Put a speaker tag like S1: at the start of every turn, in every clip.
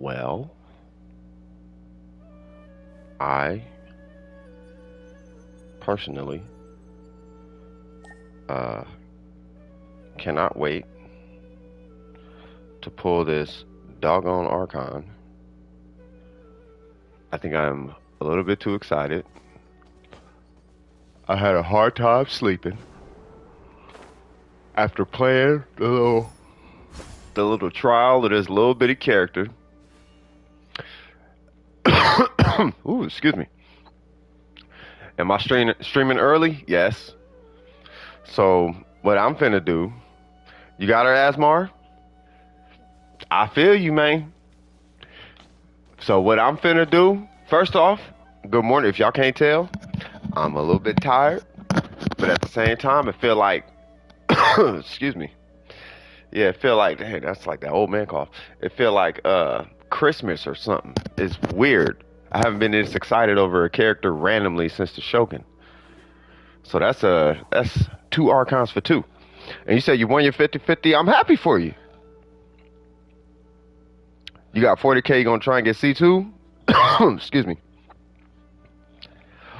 S1: Well, I personally uh, cannot wait to pull this doggone Archon. I think I'm a little bit too excited. I had a hard time sleeping after playing the little trial of this little bitty character. Ooh, excuse me. Am I streaming early? Yes. So what I'm finna do? You got her, Asmar? I feel you, man. So what I'm finna do? First off, good morning. If y'all can't tell, I'm a little bit tired, but at the same time, it feel like, excuse me. Yeah, it feel like, hey, that's like that old man cough. It feel like Christmas or something. It's weird. I haven't been this excited over a character randomly since the Shogun. So that's 2 Archons for 2. And you said you won your 50-50. I'm happy for you. You got 40K, you gonna try and get C2? Excuse me.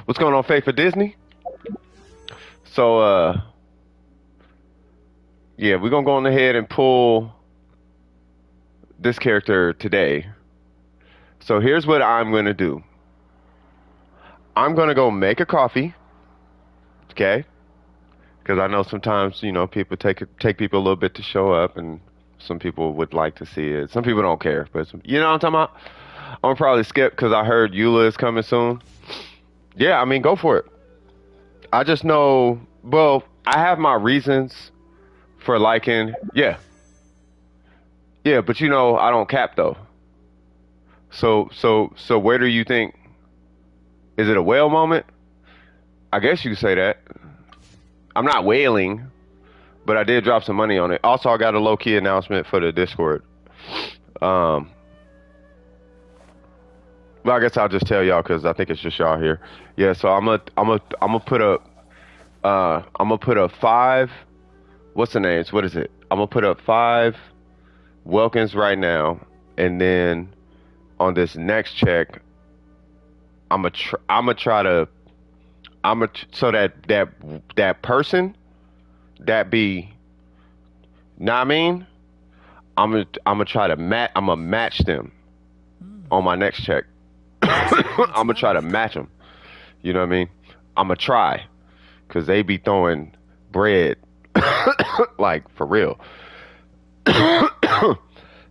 S1: What's going on, Faith for Disney? So yeah, we're gonna go on ahead and pull this character today. So here's what I'm gonna do. I'm gonna go make a coffee, okay? Because I know sometimes, you know, people take people a little bit to show up, and some people would like to see it. Some people don't care, but you know what I'm talking about? I'm gonna probably skip because I heard Eula is coming soon. Yeah, I mean, go for it. I just know, well, I have my reasons for liking, yeah. Yeah, but you know, I don't cap though. So where do you think, is it a whale moment? I guess you could say that. I'm not whaling, but I did drop some money on it. Also, I got a low-key announcement for the Discord. Well, I guess I'll just tell y'all because I think it's just y'all here. Yeah, so I'm gonna put up 5. What's the names? What is it? I'm gonna put up 5 Welkins right now, and then on this next check, so that person that be, know what I mean? I'm gonna try to match them on my next check. I'm gonna try to match them. You know what I mean? I'm gonna try, cause they be throwing bread like for real.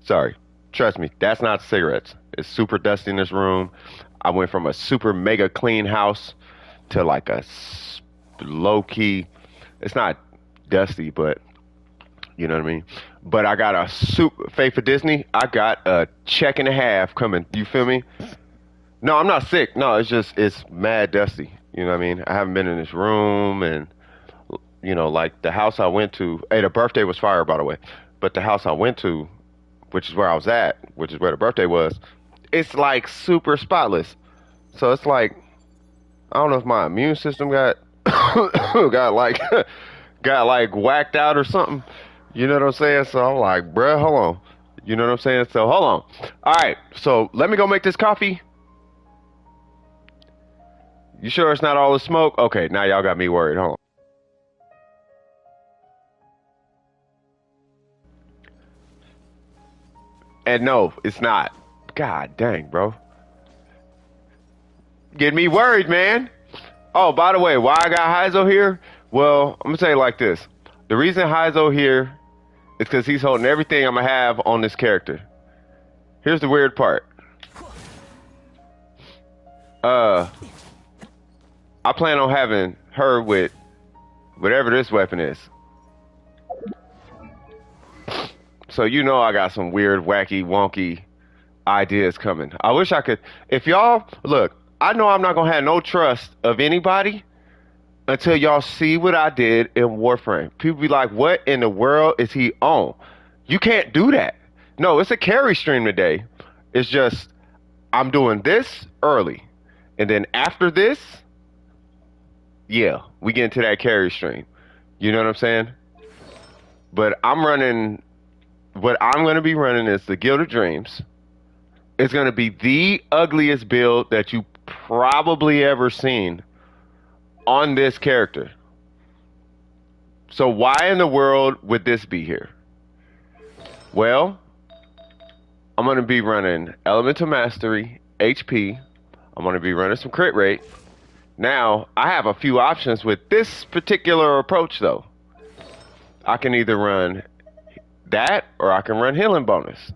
S1: Sorry, trust me, that's not cigarettes. It's super dusty in this room. I went from a super mega clean house to like a low key. It's not dusty, but you know what I mean. But I got a super Faith for Disney. I got a check and a half coming. You feel me? No, I'm not sick. No, it's mad dusty. You know what I mean? I haven't been in this room, and you know, like the house I went to. Hey, the birthday was fire, by the way. But the house I went to, which is where I was at, which is where the birthday was, it's like super spotless. So it's like, I don't know if my immune system got got like got like whacked out or something. You know what I'm saying? So I'm like, bruh, hold on. You know what I'm saying? So hold on. All right. So let me go make this coffee. You sure it's not all the smoke? Okay, now y'all got me worried. Hold on. And no, it's not. God dang, bro. Getting me worried, man. Oh, by the way, why I got Heizo here? Well, I'm gonna tell you like this. The reason Heizo here is because he's holding everything I'm gonna have on this character. Here's the weird part. I plan on having her with whatever this weapon is. So you know I got some weird, wacky, wonky ideas coming. I wish I could. If y'all look, I know I'm not gonna have no trust of anybody until y'all see what I did in Warframe. People be like, "What in the world is he on?" You can't do that. No, it's a carry stream today. It's just I'm doing this early, and then after this, yeah, we get into that carry stream. You know what I'm saying? But I'm running. What I'm going to be running is the Guild of Dreams, It's going to be the ugliest build that you probably ever seen on this character. So why in the world would this be here? Well, I'm going to be running Elemental Mastery, HP. I'm going to be running some crit rate. Now, I have a few options with this particular approach, though. I can either run that or I can run healing bonus.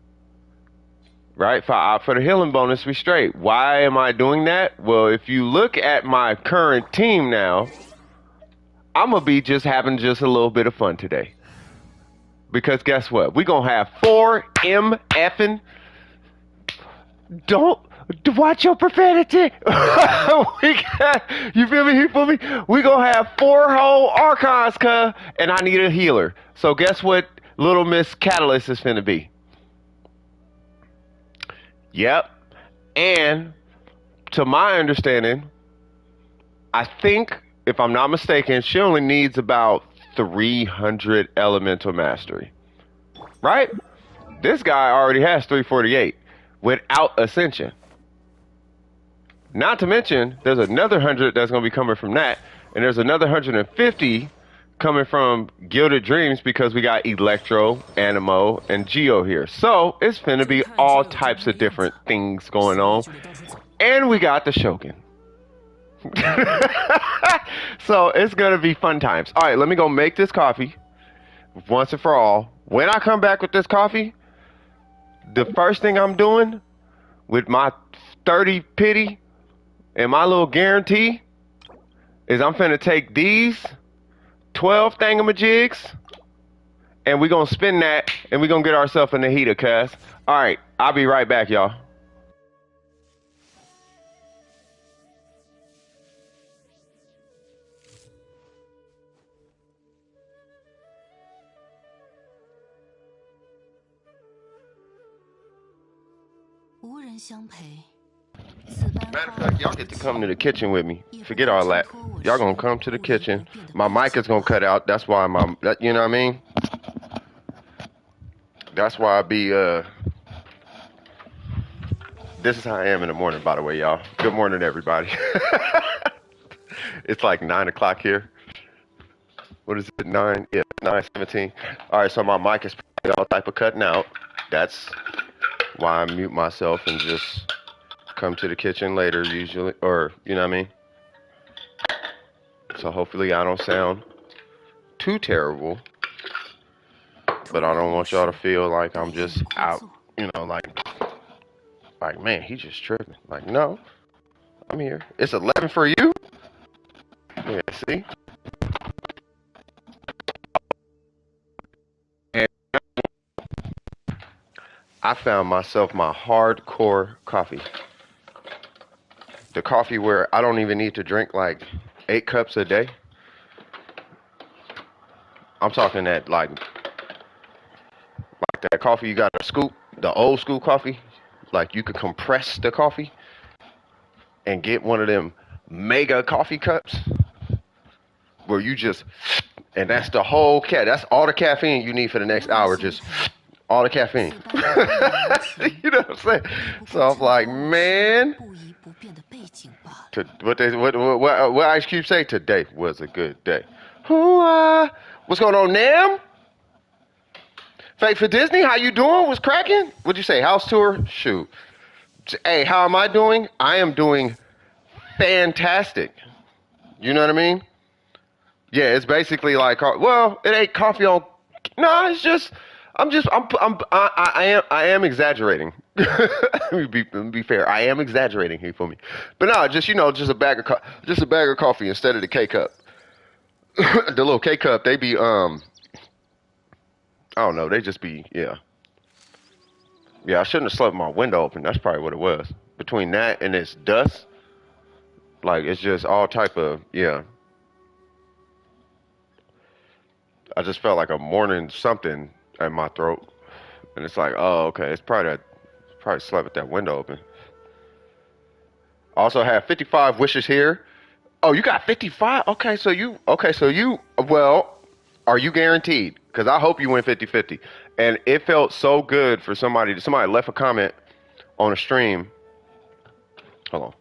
S1: Right? If I opt for the healing bonus, we straight. Why am I doing that? Well, if you look at my current team now, I'm going to be just having just a little bit of fun today. Because guess what? We're going to have 4 MFing. Don't watch your profanity. You feel me? You feel me? We're going to have 4 whole Archons, and I need a healer. So guess what Little Miss Catalyst is finna be? Yep. And to my understanding, I think, if I'm not mistaken, she only needs about 300 elemental mastery. Right? This guy already has 348 without ascension. Not to mention, there's another 100 that's going to be coming from that, and there's another 150 coming from Gilded Dreams because we got Electro, Animo, and Geo here. So it's finna be all types of different things going on. And we got the Shogun. So it's gonna be fun times. Alright, let me go make this coffee once and for all. When I come back with this coffee, the first thing I'm doing with my 30 pity and my little guarantee is I'm finna take these 12 thingamajigs, and we're gonna spin that, and we're gonna get ourselves a Nahida, cuz. Alright, I'll be right back, y'all. Matter of fact, y'all get to come to the kitchen with me. Forget all that. Y'all gonna come to the kitchen. My mic is gonna cut out. That's why you know what I mean? That's why I be, this is how I am in the morning, by the way, y'all. Good morning, everybody. It's like 9 o'clock here. What is it, 9? Yeah, 9:17. All right, so my mic is probably all type of cutting out. That's why I mute myself and just come to the kitchen later usually, or you know what I mean? So hopefully I don't sound too terrible, but I don't want y'all to feel like I'm just out, you know, like man, he just tripping. Like, no, I'm here. It's 11 for you? Yeah, see? And I found myself my hardcore coffee. The coffee where I don't even need to drink like 8 cups a day. I'm talking that like that coffee you got to scoop, the old school coffee. Like you could compress the coffee and get one of them mega coffee cups where you just, and that's the whole that's all the caffeine you need for the next hour. Just all the caffeine. You know what I'm saying? So I'm like, man. What Ice Cube say? Today was a good day. What's going on, Nam? Fake for Disney, how you doing? What's cracking? What'd you say? House tour? Shoot. Hey, how am I doing? I am doing fantastic. You know what I mean? Yeah, it's basically like, well, it ain't coffee on. No, it's just. I am exaggerating. Let me be fair. I am exaggerating here for me, but no, just just a bag of coffee instead of the K cup. The little K cup, they be I don't know, they just be yeah. I shouldn't have slept my window open. That's probably what it was. Between that and this dust, like it's just all type of yeah. I just felt like a morning something in my throat, and it's like, oh, okay, it's probably slept with that window open. Also have 55 wishes here. Oh, you got 55? Okay, so you, well, are you guaranteed? Because I hope you win 50-50. And it felt so good for somebody left a comment on a stream. Hold on.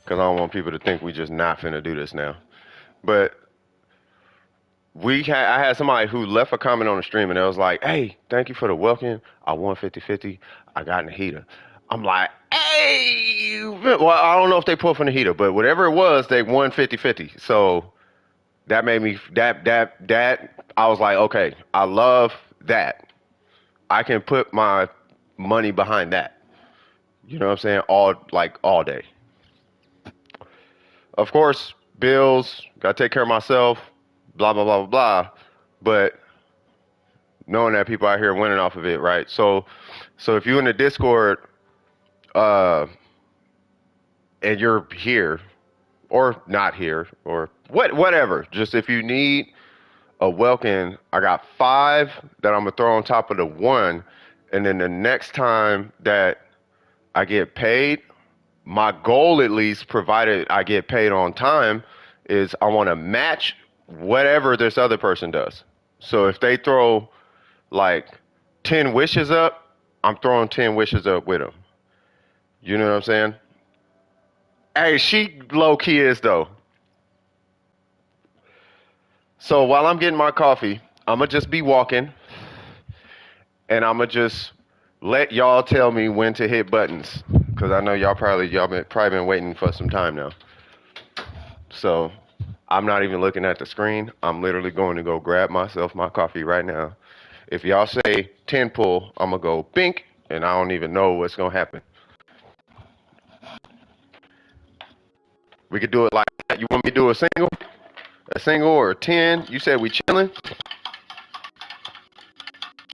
S1: Because I don't want people to think we just not finna do this now. But I had somebody who left a comment on the stream and it was like, hey, thank you for the welcome. I won 50-50. I got Nahida. I'm like, hey, well, I don't know if they pulled for Nahida, but whatever it was, they won 50-50. So that made me, I was like, okay, I love that. I can put my money behind that. You know what I'm saying? All day. Of course, bills, gotta take care of myself, blah, blah, blah, blah, blah. But knowing that people out here winning off of it, right? So if you're in the Discord, and you're here, or not here, or whatever, just if you need a welcome, I got 5 that I'm gonna throw on top of the 1, and then the next time that I get paid, my goal, at least, provided I get paid on time, is I want to match whatever this other person does. So if they throw like 10 wishes up, I'm throwing 10 wishes up with them. You know what I'm saying? Hey, she low key is though. So while I'm getting my coffee, I'm gonna just be walking, and I'm gonna just let y'all tell me when to hit buttons. Because I know y'all probably been waiting for some time now. So I'm not even looking at the screen. I'm literally going to go grab myself my coffee right now. If y'all say 10 pull, I'm going to go bink, and I don't even know what's going to happen. We could do it like that. You want me to do a single? A single or a 10? You said we chilling?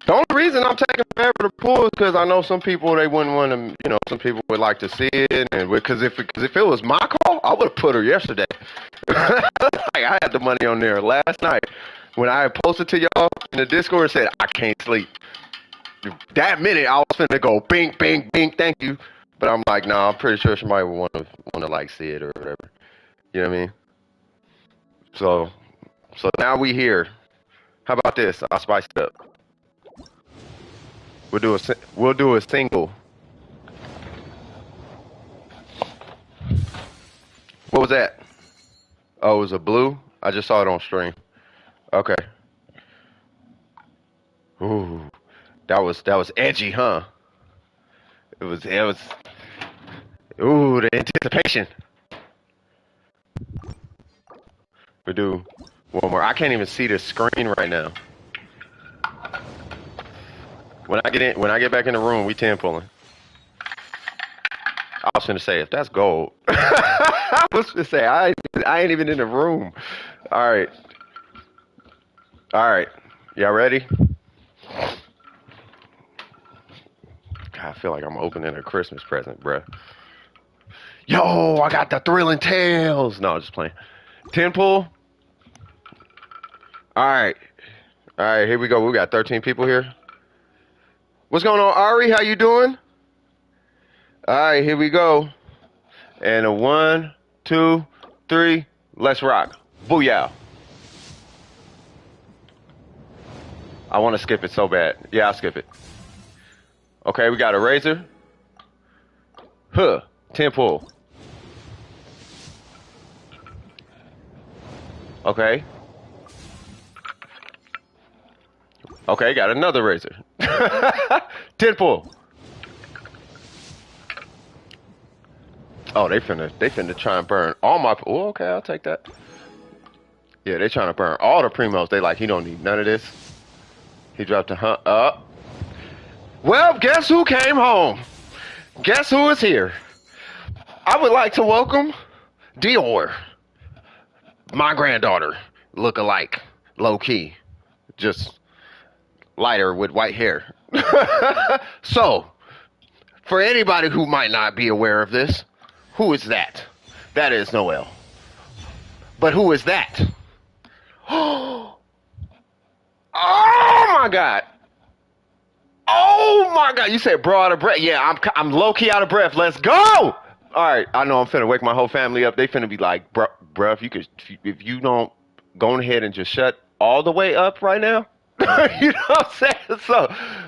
S1: The only reason I'm taking forever to pull is because I know some people, they wouldn't want to, some people would like to see it. And because if it was my call, I would have put her yesterday. I had the money on there last night. When I posted to y'all in the Discord and said, I can't sleep. That minute, I was finna go, bing, bing, bing, thank you. But I'm like, nah, I'm pretty sure somebody would want to like see it or whatever. You know what I mean? So now we here. How about this? I'll spice it up. We'll do a single. What was that? Oh, it was a blue? I just saw it on stream. Okay. Ooh. That was edgy, huh? It was ooh, the anticipation. We do one more. I can't even see the screen right now. When I get back in the room, we 10 pulling. I was gonna say if that's gold. I was gonna say I ain't even in the room. All right. Y'all ready? God, I feel like I'm opening a Christmas present, bruh. Yo, I got the thrilling tales. No, just playing. 10 pull. All right, here we go. We got 13 people here. What's going on, Ari? How you doing? All right, here we go. And a 1, 2, 3. Let's rock. Booyah. I want to skip it so bad. Yeah, I'll skip it. Okay, we got a razor. 10 pull. Okay. Okay, got another razor. 10 pull. Oh, they finna try and burn all my. Oh, okay, I'll take that. Yeah, they trying to burn all the primos. They like, he don't need none of this. He dropped a hunt up. Well, guess who came home? Guess who is here? I would like to welcome Dior, my granddaughter, look alike, low key, just lighter with white hair. So, for anybody who might not be aware of this, who is that? That is Noel. But who is that? Oh my God. Oh my God. You said bro out of breath. Yeah, I'm low key out of breath. Let's go. All right. I know I'm finna wake my whole family up. They finna be like, bro, if you don't go ahead and just shut all the way up right now. You know what I'm saying?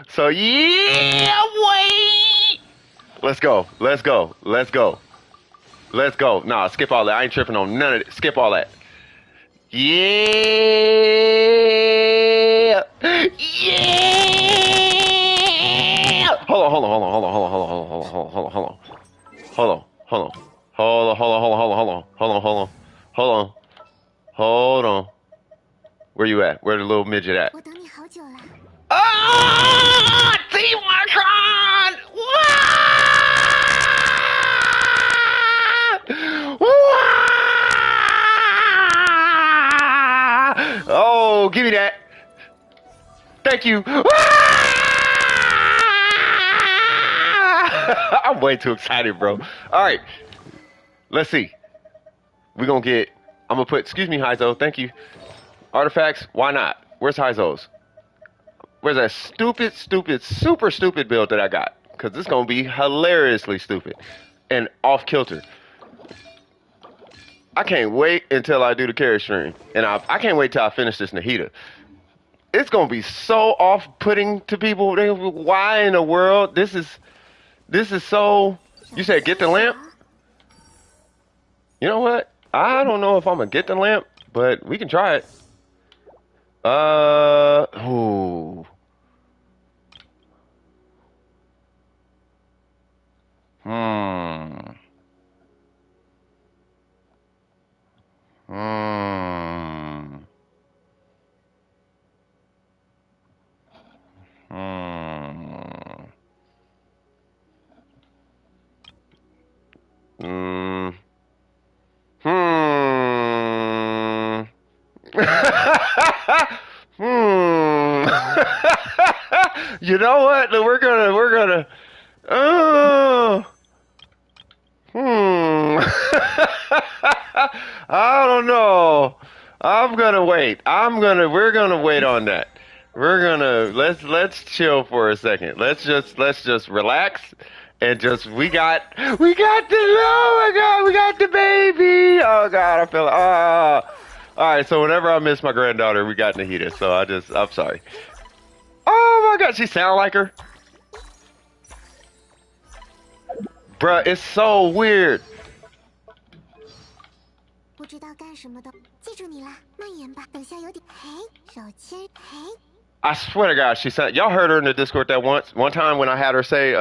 S1: So yeah, wait. Let's go. Let's go. Let's go. Let's go. Nah, skip all that. I ain't tripping on none of it. Skip all that. Yeah. Yeah. Hold on, hold on, hold on, hold on, hold on, hold on, hold on, hold on, hold on, hold on. Hold on, hold on. Hold on, hold on, hold on, hold on, hold on, hold on, hold on, hold on, hold on. Where you at? Where the little midget at? Ah! Team Archon! Oh, give me that. Thank you. I'm way too excited, bro. All right. Let's see. We're going to get... I'm going to put... Excuse me, Heizo. Thank you. Artifacts. Why not? Where's Heizo's? Where's that stupid, super stupid build that I got? Because it's going to be hilariously stupid. And off-kilter. I can't wait until I do the carry stream. And I can't wait till I finish this Nahida. It's going to be so off-putting to people. Why in the world? This is so... You said get the lamp? You know what? I don't know if I'm going to get the lamp, but we can try it. Ooh. Hmm. Hmm. Hmm. Hmm. Hmm. Hmm. You know what? We're gonna. Oh. Hmm. I don't know. We're gonna wait on that. Let's chill for a second. Let's just relax and just we got we got the baby. Oh God, I feel all right. So whenever I miss my granddaughter, we got Nahida. So I'm sorry. Oh my God, she sound like her. Bruh, it's so weird. I swear to God, she said. Y'all heard her in the Discord that one time when I had her say,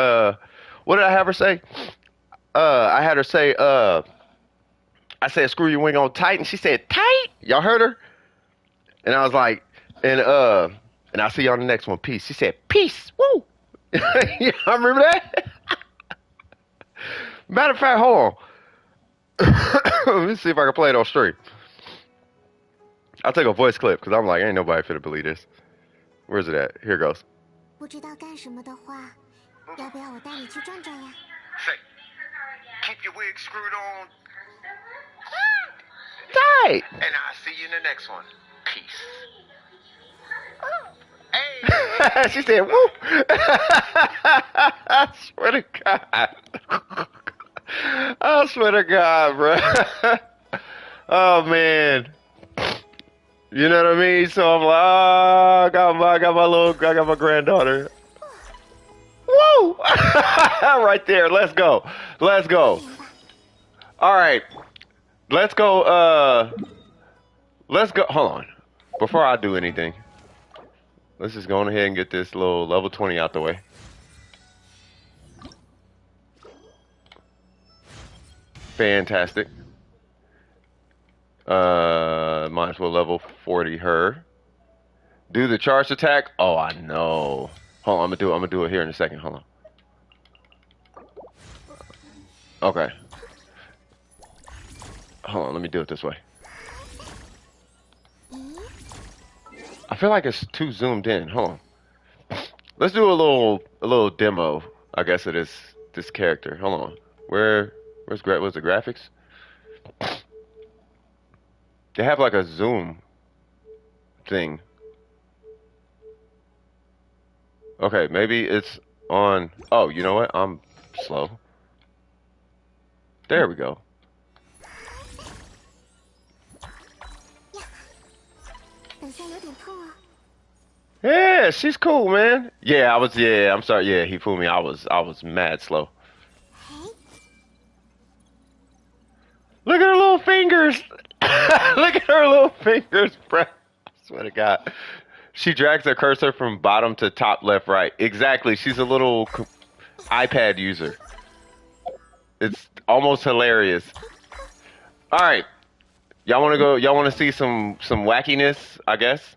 S1: what did I have her say? I had her say, I said, screw you, wing on tight, and she said, tight. Y'all heard her? And I was like, and I'll see you on the next one. Peace. She said, peace. Woo. Y'all remember that? Matter of fact, hold on. Let me see if I can play it on stream. I'll take a voice clip because I'm like, ain't nobody finna believe this. Where's it at? Here it goes. Say, keep your wig screwed on tight. And I'll see you in the next one. Peace. Hey. She said, woo. I swear to God. I swear to God, bro. Oh, man. You know what I mean? So I'm like, oh, I got my granddaughter. Woo! Right there. Let's go. Let's go. All right. Let's go. Let's go. Hold on. Before I do anything, let's just go on ahead and get this little level 20 out the way. Fantastic. Might as well level 40 her. Do the charge attack. Oh, I know. Hold on, I'm gonna do it here in a second. Hold on. Okay. Hold on, let me do it this way. I feel like it's too zoomed in. Hold on. Let's do a little demo, I guess, of this character. Hold on. Where's the graphics? They have like a zoom thing. Okay, maybe it's on. Oh, you know what? I'm slow. There we go. Yeah, she's cool, man. Yeah, I'm sorry. Yeah, he fooled me. I was mad slow. Look at her little fingers. Look at her little fingers, bro. I swear to God. She drags her cursor from bottom to top, left, right. Exactly. She's a little iPad user. It's almost hilarious. All right. Y'all want to go? Y'all want to see some wackiness? I guess.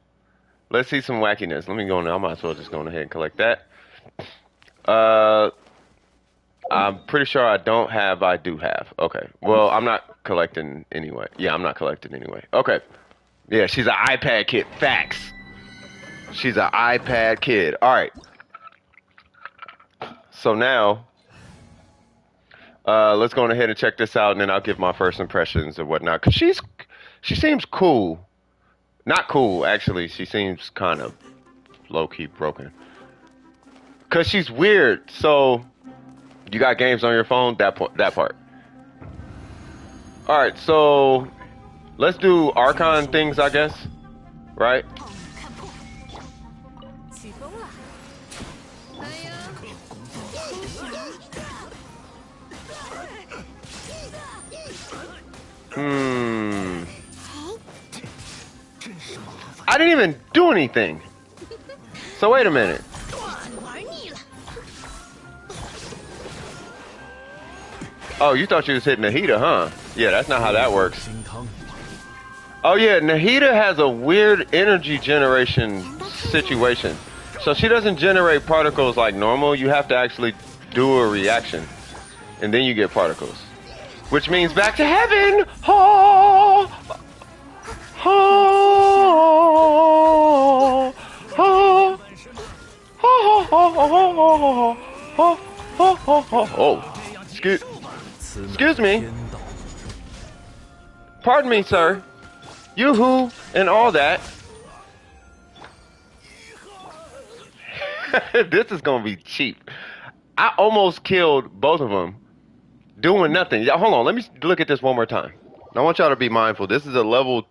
S1: Let's see some wackiness. Let me go now. I might as well just go ahead and collect that. I'm pretty sure I don't have. I do have. Okay. Well, I'm not collecting anyway. Yeah, I'm not collecting anyway. Okay. Yeah, she's an iPad kid. Facts. She's an iPad kid. All right. So now, let's go ahead and check this out, and then I'll give my first impressions and whatnot. Cause she seems cool. Not cool, actually. She seems kind of low-key broken. Cause she's weird. So, you got games on your phone? That part. All right. So, let's do Archon things, I guess. Right? I didn't even do anything. So wait a minute. Oh, you thought you was hitting Nahida, huh? Yeah, that's not how that works. Oh yeah, Nahida has a weird energy generation situation. So she doesn't generate particles like normal. You have to actually do a reaction. And then you get particles. Which means back to heaven! Oh! Oh! Oh! Oh! Excuse me. Pardon me, sir. Yoo-hoo and all that. This is gonna be cheap. I almost killed both of them doing nothing. Y'all, hold on. Let me look at this one more time. I want y'all to be mindful. This is a level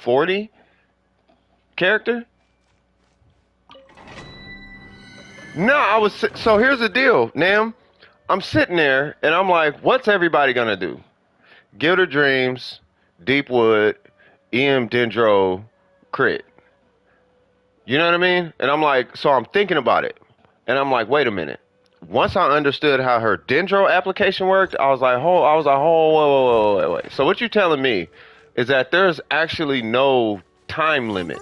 S1: 40 character. No, so here's the deal, Nam. I'm sitting there and I'm like, what's everybody gonna do? Guild of Dreams, Deepwood, EM Dendro, Crit. You know what I mean? And I'm like, so I'm thinking about it. And I'm like, wait a minute. Once I understood how her Dendro application worked, I was like, wait. So what you're telling me is that there's actually no time limit.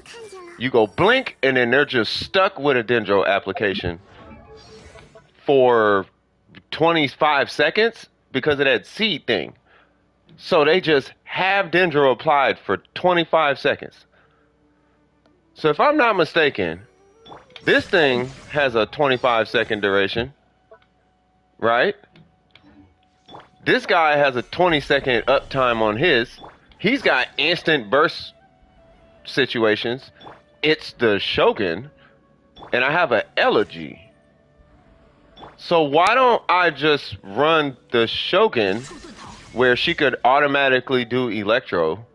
S1: You go blink and then they're just stuck with a Dendro application for 25 seconds because of that seed thing. So they just have Dendro applied for 25 seconds. So if I'm not mistaken, this thing has a 25-second duration, right? This guy has a 20-second uptime on his. He's got instant burst situations. It's the Shogun, and I have an Elegy. So why don't I just run the Shogun where she could automatically do Electro,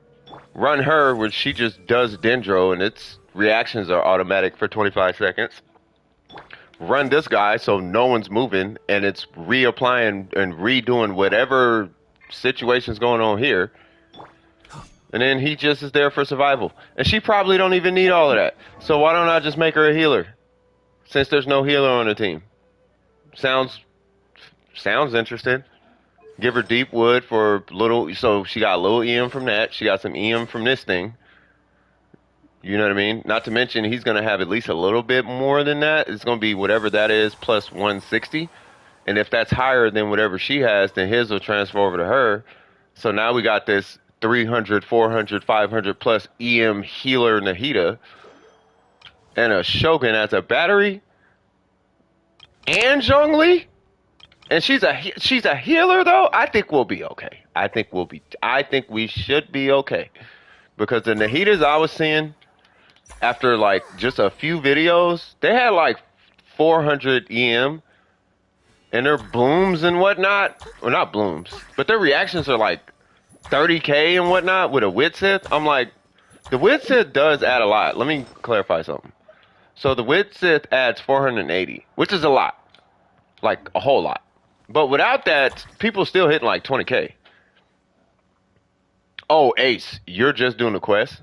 S1: run her where she just does Dendro and its reactions are automatic for 25 seconds, run this guy so no one's moving and it's reapplying and redoing whatever situation's going on here, and then he just is there for survival. And she probably don't even need all of that. So why don't I just make her a healer since there's no healer on the team? Sounds interesting. Give her deep wood for little, so she got a little EM from that. She got some EM from this thing. You know what I mean? Not to mention he's going to have at least a little bit more than that. It's going to be whatever that is plus 160. And if that's higher than whatever she has, then his will transfer over to her. So now we got this 300, 400, 500 plus EM healer Nahida and a Shogun as a battery. And Zhongli, and she's a healer though. I think we'll be okay. I think we should be okay because the Nahidas I was seeing after like just a few videos, they had like 400 EM, and their blooms and whatnot, well not blooms, but their reactions are like 30k and whatnot with a Wit Sith. I'm like, the Wit Sith does add a lot. Let me clarify something. So the Wit Sith adds 480, which is a lot. Like, a whole lot. But without that, people still hitting like 20k. Oh, Ace, you're just doing the quest?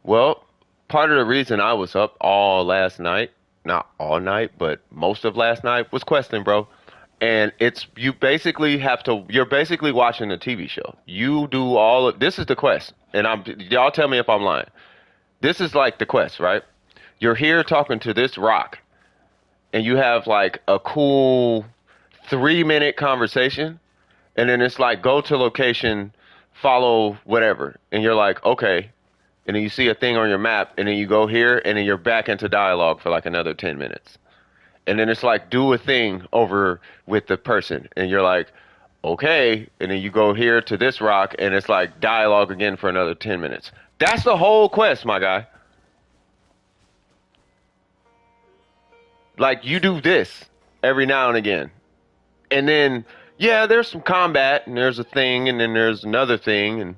S1: Well, part of the reason I was up all last night, not all night, but most of last night, was questing, bro. And it's you basically have to you're basically watching a TV show. You do all of this is the quest. And I'm y'all tell me if I'm lying. This is like the quest, right? You're here talking to this rock and you have like a cool 3 minute conversation and then it's like go to location, follow whatever. And you're like, okay. And then you see a thing on your map and then you go here and then you're back into dialogue for like another 10 minutes. And then it's like do a thing over with the person and you're like, okay. And then you go here to this rock and it's like dialogue again for another 10 minutes. That's the whole quest, my guy. Like you do this every now and again. And then, yeah, there's some combat and there's a thing and then there's another thing and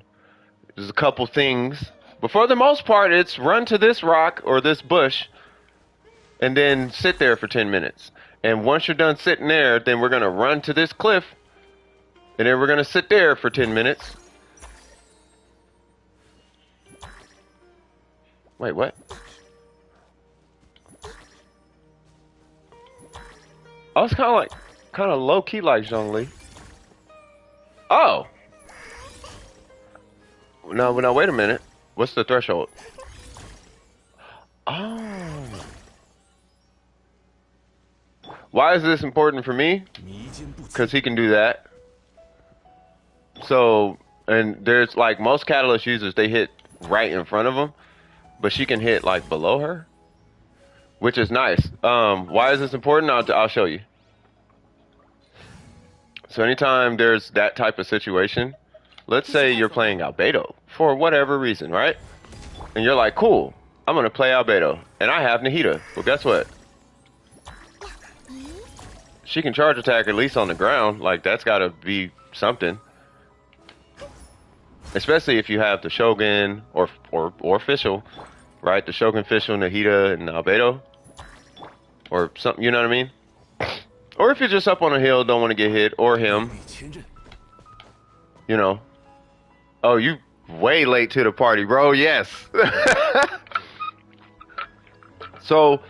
S1: there's a couple things. But for the most part, it's run to this rock or this bush and then sit there for 10 minutes. And once you're done sitting there, then we're going to run to this cliff and then we're going to sit there for 10 minutes. Wait, what? I was kind of low key like Zhongli. Oh. No, wait a minute. What's the threshold? Oh. Why is this important for me? Because he can do that. So, and there's like most catalyst users, they hit right in front of them, but she can hit like below her, which is nice. Why is this important? I'll show you. So anytime there's that type of situation, let's say you're playing Albedo for whatever reason, right? And you're like, cool, I'm going to play Albedo. And I have Nahida. Well, guess what? She can charge attack at least on the ground. Like, that's got to be something. Especially if you have the Shogun or Fischl, right? The Shogun, Fischl, Nahida, and Albedo. Or something, you know what I mean? Or if you're just up on a hill, don't want to get hit, or him. You know. Oh, you way late to the party, bro. Yes. So,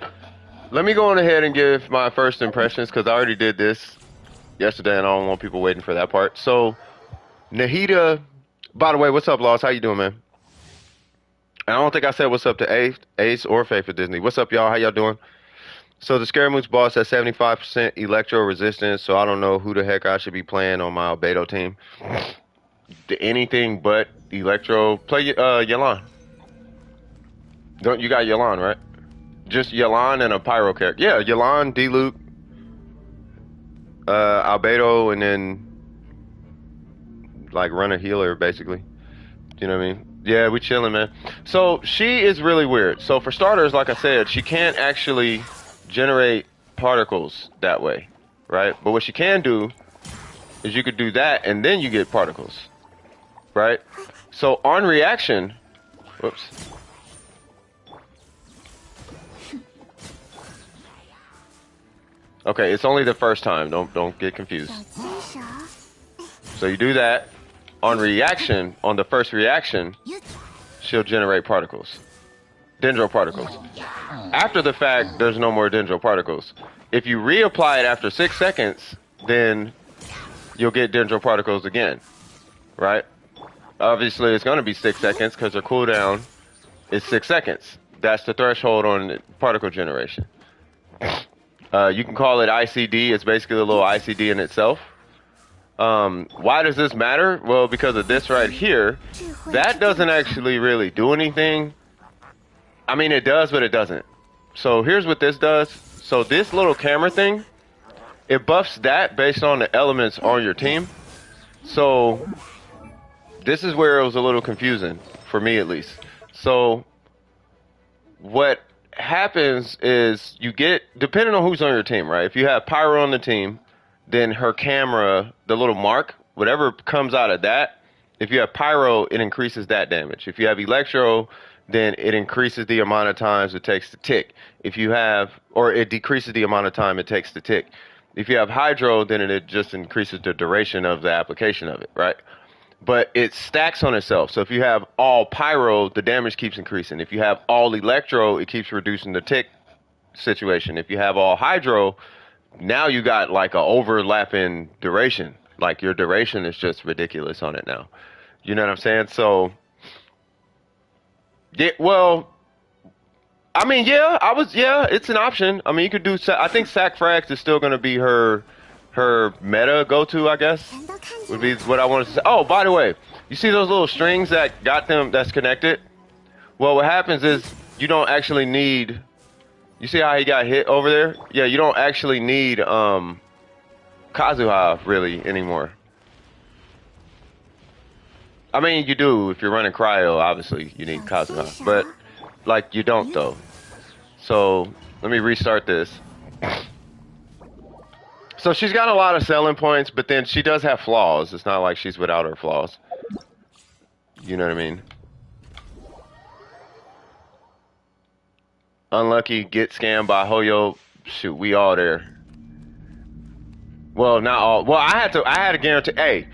S1: let me go on ahead and give my first impressions, because I already did this yesterday, and I don't want people waiting for that part. So, Nahida, by the way, what's up, Lost? How you doing, man? And I don't think I said what's up to Ace or Faith at Disney. What's up, y'all? How y'all doing? So the Scaramouche boss has 75% electro resistance, so I don't know who the heck I should be playing on my Albedo team. Anything but electro. Play Yelan. Don't you got Yelan, right? Just Yelan and a pyro character. Yeah, Yelan, D-Luke, Albedo, and then like run a healer basically. You know what I mean? Yeah, we chilling, man. So she is really weird. So for starters, like I said, she can't actually generate particles that way, right? But what you can do is you could do that and then you get particles, right? So on reaction, whoops. Okay, it's only the first time. Don't get confused. So you do that. On reaction, on the first reaction, she'll generate particles. Dendro particles. After the fact, there's no more dendro particles. If you reapply it after 6 seconds, then you'll get dendro particles again, right? Obviously, it's going to be 6 seconds because her cooldown is 6 seconds. That's the threshold on particle generation. You can call it ICD. It's basically a little ICD in itself. Why does this matter? Well, because of this right here. That doesn't actually really do anything. I mean, it does, but it doesn't. So here's what this does. So this little camera thing, it buffs that based on the elements on your team. So this is where it was a little confusing, for me at least. So what happens is you get, depending on who's on your team, right? If you have Pyro on the team, then her camera, the little mark, whatever comes out of that, if you have Pyro, it increases that damage. If you have Electro, then it increases the amount of times it takes to tick. If you have, or it decreases the amount of time it takes to tick. If you have Hydro, then it just increases the duration of the application of it, right? but it stacks on itself. So if you have all pyro, the damage keeps increasing. If you have all electro, it keeps reducing the tick situation. If you have all hydro, now you got like a overlapping duration. Like your duration is just ridiculous on it now. You know what I'm saying? So, yeah, well, I mean, yeah, it's an option. I mean, you could do, I think Sac Frags is still going to be her meta go-to, I guess, would be what I wanted to say. Oh, by the way, you see those little strings that got them, that's connected? Well, what happens is you don't actually need, you see how he got hit over there? Yeah, you don't actually need, Kazuha really anymore. I mean, you do if you're running cryo. Obviously, you need Kazuha, but like you don't though. So let me restart this. So she's got a lot of selling points, but then she does have flaws. It's not like she's without her flaws. You know what I mean? Unlucky, get scammed by Hoyo. Shoot, we all there. Well, not all. Well, I had to guarantee. Hey,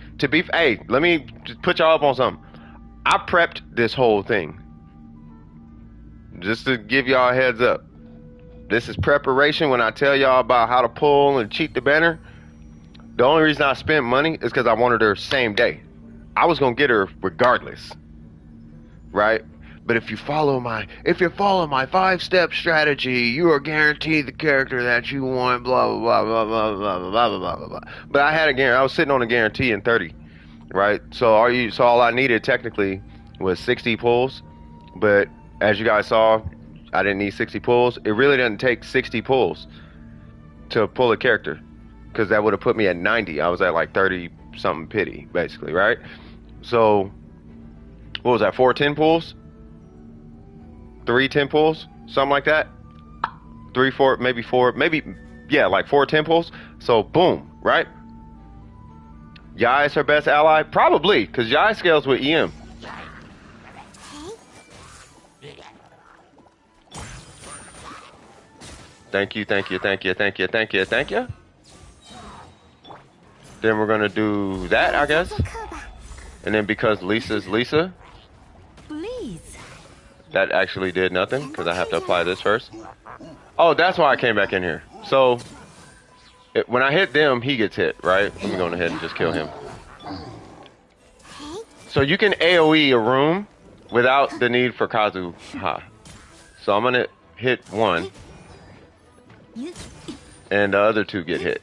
S1: let me just put y'all up on something. I prepped this whole thing. Just to give y'all a heads up. This is preparation when I tell y'all about how to pull and cheat the banner. The only reason I spent money is because I wanted her same day. I was gonna get her regardless. Right? But if you follow my 5-step strategy, you are guaranteed the character that you want, blah blah blah blah blah blah blah blah blah blah. But I had a guarantee. I was sitting on a guarantee in 30, right? So all I needed technically was 60 pulls, but as you guys saw, I didn't need 60 pulls. It really doesn't take 60 pulls to pull a character, because that would have put me at 90. I was at like 30 something pity, basically, right? So what was that? 4 10 pulls? 3 10 pulls, something like that. 3 4 maybe 4 maybe, yeah, like 4 10 pulls. So boom, right? Yai is her best ally, probably, because Yai scales with EM. Thank you. Then we're gonna do that, I guess. And then because Lisa's Lisa, that actually did nothing because I have to apply this first. Oh, that's why I came back in here. So when I hit them, he gets hit, right? Let me go ahead and just kill him. So you can AoE a room without the need for Kazuha. So I'm gonna hit one, and the other two get hit,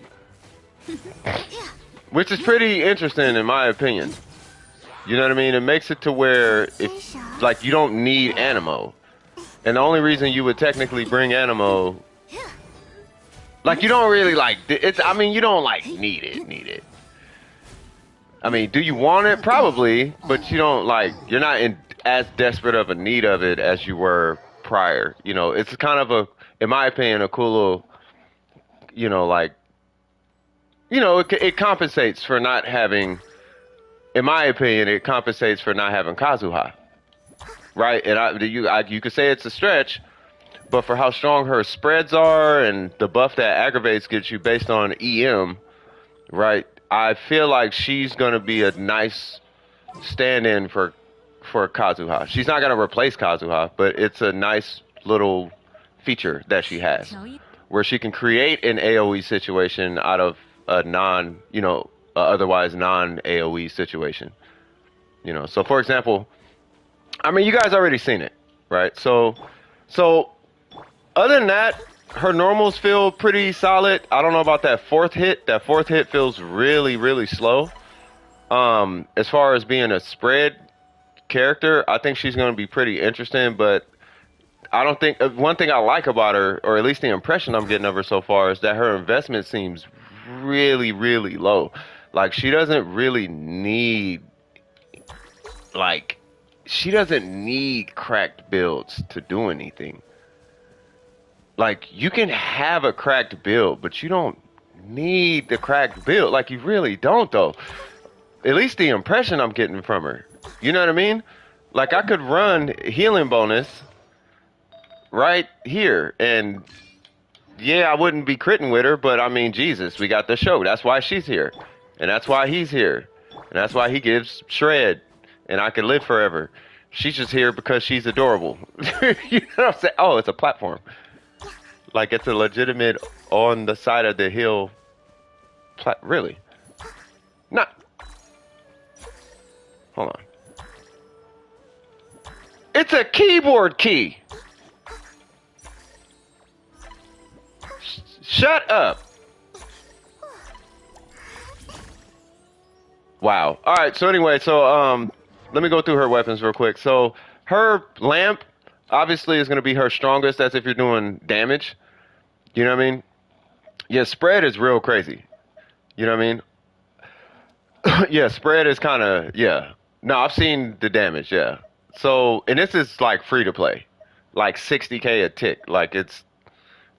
S1: which is pretty interesting in my opinion. You know what I mean? It makes it to where if like you don't need Animo, and the only reason you would technically bring Animo, like you don't really like it's. I mean, you don't like need it. I mean, do you want it? Probably, but you don't like. You're not in as desperate of a need of it as you were prior. You know, it's kind of a, in my opinion, a cool little, you know, like, you know, it compensates for not having. In my opinion, it compensates for not having Kazuha, right? And you could say it's a stretch, but for how strong her spreads are and the buff that aggravates gets you based on EM, right? I feel like she's gonna be a nice stand-in for Kazuha. She's not gonna replace Kazuha, but it's a nice little feature that she has, where she can create an AOE situation out of a otherwise non-AoE situation. You know, so for example, I mean, you guys already seen it, right? So other than that, her normals feel pretty solid. I don't know about that fourth hit. That fourth hit feels really, really slow. As far as being a spread character, I think she's going to be pretty interesting, but I don't think, one thing I like about her, or at least the impression I'm getting of her so far, is that her investment seems really, really low. Like, she doesn't really need, like, she doesn't need cracked builds to do anything. Like, you can have a cracked build, but you don't need the cracked build. Like, you really don't, though. At least the impression I'm getting from her. You know what I mean? Like, I could run healing bonus right here, and yeah, I wouldn't be critting with her, but I mean, Jesus, we got the show. That's why she's here. And that's why he's here. And that's why he gives Shred, and I can live forever. She's just here because she's adorable. You know what I'm saying? Oh, it's a platform. Like, it's a legitimate on the side of the hill. Really? Not. Hold on. It's a keyboard key. Shut up. Wow. All right. So anyway, let me go through her weapons real quick. So her lamp obviously is going to be her strongest. That's if you're doing damage. You know what I mean? Yeah, spread is real crazy. You know what I mean? Yeah, spread is kind of, yeah. No, I've seen the damage, yeah. So, and this is like free to play. Like 60K a tick. Like it's, I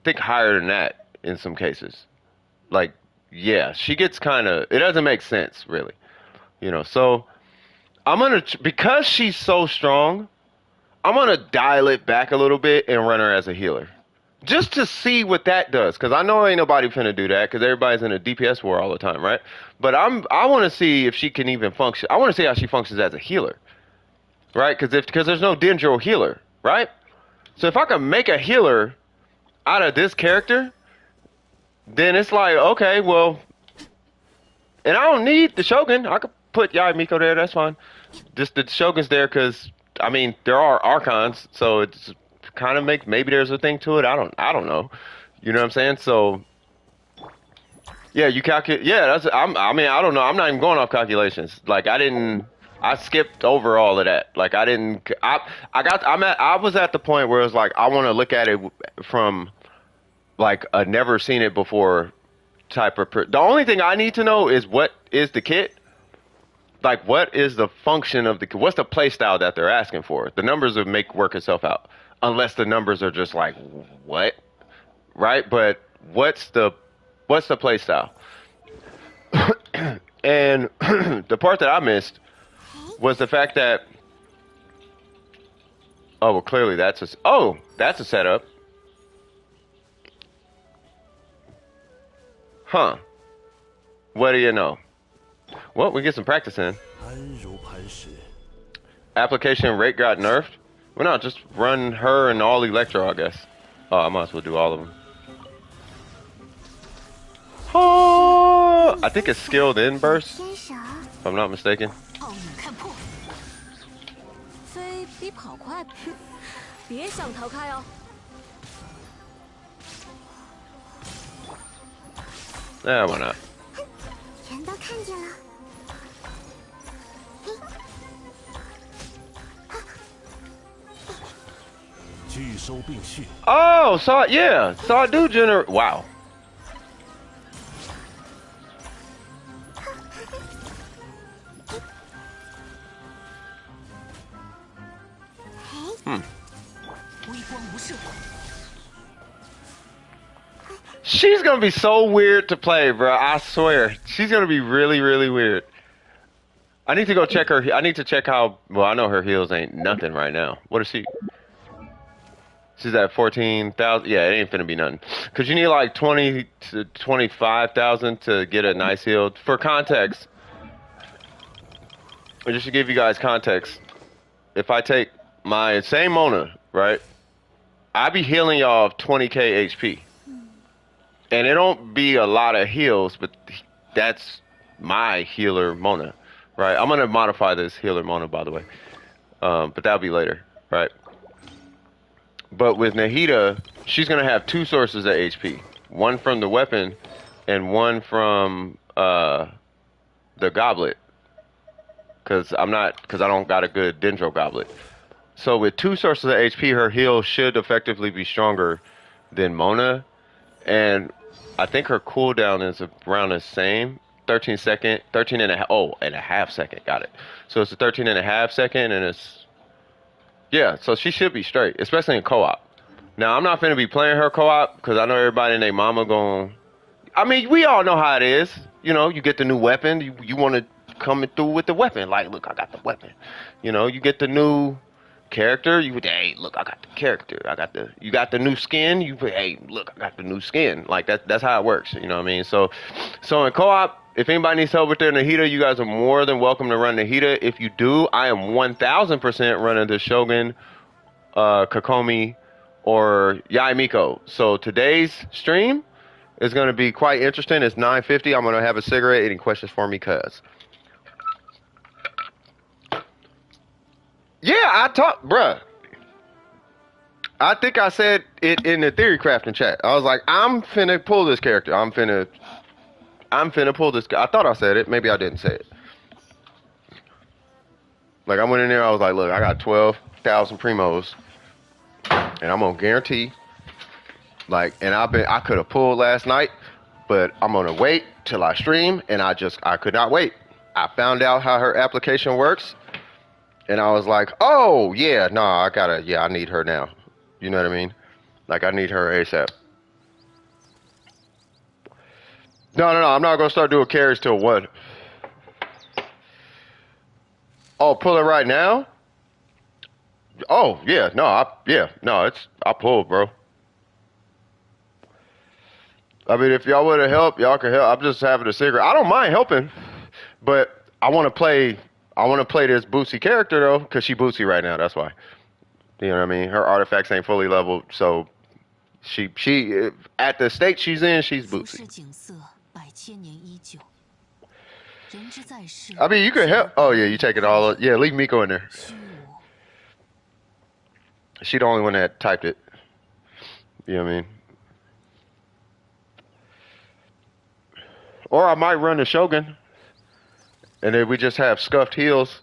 S1: think higher than that in some cases. Like, yeah, she gets kind of, it doesn't make sense really. You know, so I'm going to, because she's so strong, I'm going to dial it back a little bit and run her as a healer. Just to see what that does, because I know ain't nobody finna do that, because everybody's in a DPS war all the time, right? But I want to see if she can even function. I want to see how she functions as a healer, right? Because there's no Dendro healer, right? So if I can make a healer out of this character, then it's like, okay, well, and I don't need the Shogun. I could put Yai Miko there. That's fine. Just the Shogun's there because I mean there are Archons, so it's kind of makes maybe there's a thing to it. I don't know. You know what I'm saying? So yeah, you calculate. Yeah, I mean I don't know. I'm not even going off calculations. Like I skipped over all of that. Like I was at the point where it was like I want to look at it from like a never seen it before type of. The only thing I need to know is what is the kit. Like what is the function of the? What's the play style that they're asking for? The numbers would work itself out. Unless the numbers are just like what, right? But what's the play style? And the part that I missed was the fact that well clearly that's a setup, huh? What do you know? Well, we get some practice in. Application rate got nerfed. Well, no, just run her and all Electro, I guess. Oh, I might as well do all of them. Oh, I think it's skilled in burst, if I'm not mistaken. Yeah, why not? Oh, saw it do generate. Wow. She's gonna be so weird to play, bro. I swear. She's gonna be really, really weird. I need to go check her. I need to check how. Well, I know her heals ain't nothing right now. What is she? She's at 14,000. Yeah, it ain't finna be nothing. Cause you need like 20 to 25,000 to get a nice heal. For context, just to give you guys context, if I take my same Mona, right, I be healing y'all 20k HP. And it don't be a lot of heals, but that's my healer Mona, right? I'm gonna modify this healer Mona, by the way, but that'll be later, right? But with Nahida, she's gonna have two sources of HP, one from the weapon, and one from the goblet, because I don't got a good Dendro goblet. So with two sources of HP, her heal should effectively be stronger than Mona. And I think her cooldown is around the same, 13 and a half second, got it. So it's a 13 and a half second, and it's, yeah, so she should be straight, especially in co-op. Now, I'm not finna be playing her co-op, because I know everybody and their mama going, I mean, we all know how it is. You know, you get the new weapon, you want to come through with the weapon. Like, look, I got the weapon. You know, you get the new character, hey, look, I got the character. You got the new skin, hey, look, I got the new skin. Like that's how it works, you know what I mean? So in co-op, If anybody needs help with their Nahida, you guys are more than welcome to run Nahida. If you do, I am 1000% running the Shogun, Kokomi, or Yaimiko. So today's stream is going to be quite interesting. It's 9:50. I'm going to have a cigarette. Any questions for me, cuz? Yeah, I talked, bruh. I think I said it in the theory crafting chat. I was like, I'm finna pull this character. I'm finna pull this. I thought I said it. Maybe I didn't say it. Like, I went in there. I was like, look, I got 12,000 primos, and I'm gonna guarantee. Like, and I could have pulled last night, but I'm gonna wait till I stream, and I could not wait. I found out how her application works, and I was like, oh yeah, no, I need her now. You know what I mean? Like, I need her ASAP. No, I'm not gonna start doing carries till what? Oh, pull it right now? Oh yeah, I pulled, bro. I mean, if y'all would have helped, y'all can help. I'm just having a cigarette. I don't mind helping, but I want to play. I want to play this Bootsy character though, cause she Bootsy right now. That's why. You know what I mean? Her artifacts ain't fully leveled, so she at the state she's in, she's Bootsy. I mean, you could help. Oh yeah, you take it all up. Yeah, leave Miko in there. She the only one that typed it. You know what I mean? Or I might run the Shogun, and then we just have scuffed heels.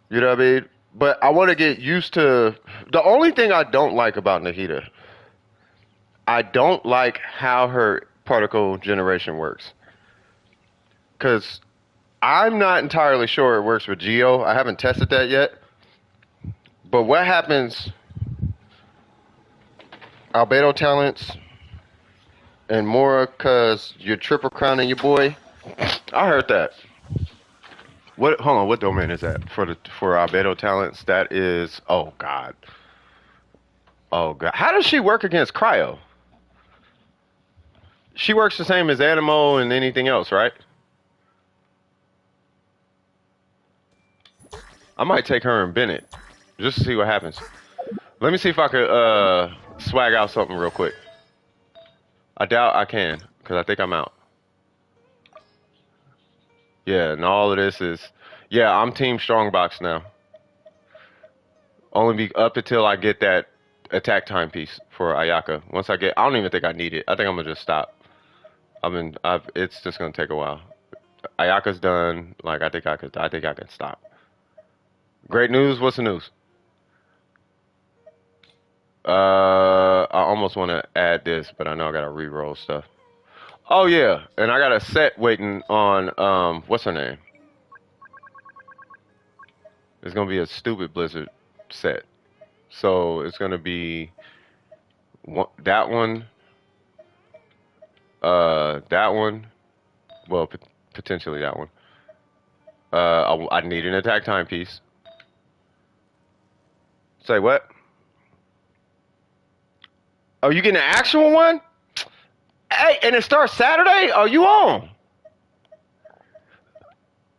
S1: You know what I mean? But I want to get used to... The only thing I don't like about Nahida, I don't like how her particle generation works. Because I'm not entirely sure it works with Geo. I haven't tested that yet. But what happens... Albedo talents and Mora, because you're triple crowning your boy. I heard that. Hold on, what domain is that for Albedo talents? That is, oh god. How does she work against Cryo? She works the same as Animo and anything else, right? I might take her and Bennett just to see what happens. Let me see if I could swag out something real quick. I doubt I can, because I think I'm out. Yeah, and all of this is... Yeah, I'm Team Strongbox now. Only be up until I get that attack time piece for Ayaka. Once I get... I don't even think I need it. I think I'm going to just stop. It's just going to take a while. Ayaka's done. Like, I think I could stop. Great news. What's the news? I almost want to add this, but I know I got to re-roll stuff. Oh, yeah. And I got a set waiting on, what's her name? It's going to be a stupid Blizzard set. So it's going to be that one, well, potentially that one. I need an attack time piece. Say what? Oh, you getting an actual one? Hey, and it starts Saturday? Are you on?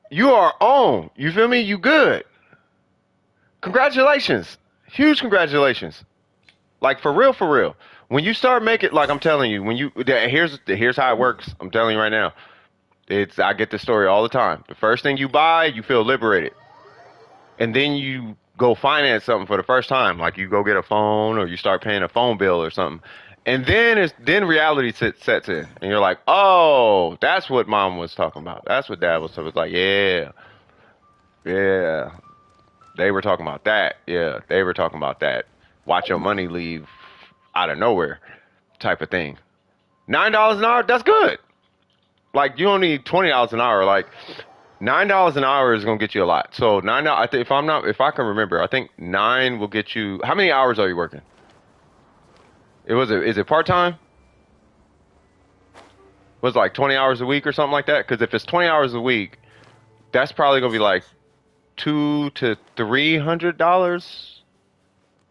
S1: You are on. You feel me? You good. Congratulations. Huge congratulations. Like, for real, for real. When you start making, like I'm telling you, here's how it works. I'm telling you right now. I get this story all the time. The first thing you buy, you feel liberated. And then you go finance something for the first time. Like, you go get a phone, or you start paying a phone bill or something. And then reality sets in. And you're like, oh, that's what mom was talking about. That's what dad was talking about. It's like, yeah. They were talking about that. Yeah, they were talking about that. Watch your money leave out of nowhere type of thing. $9 an hour, that's good. Like, you don't need $20 an hour. Like, $9 an hour is gonna get you a lot. So $9, if I can remember, I think 9 will get you. How many hours are you working? Is it part time? Was it like 20 hours a week or something like that? Because if it's 20 hours a week, that's probably gonna be like $200 to $300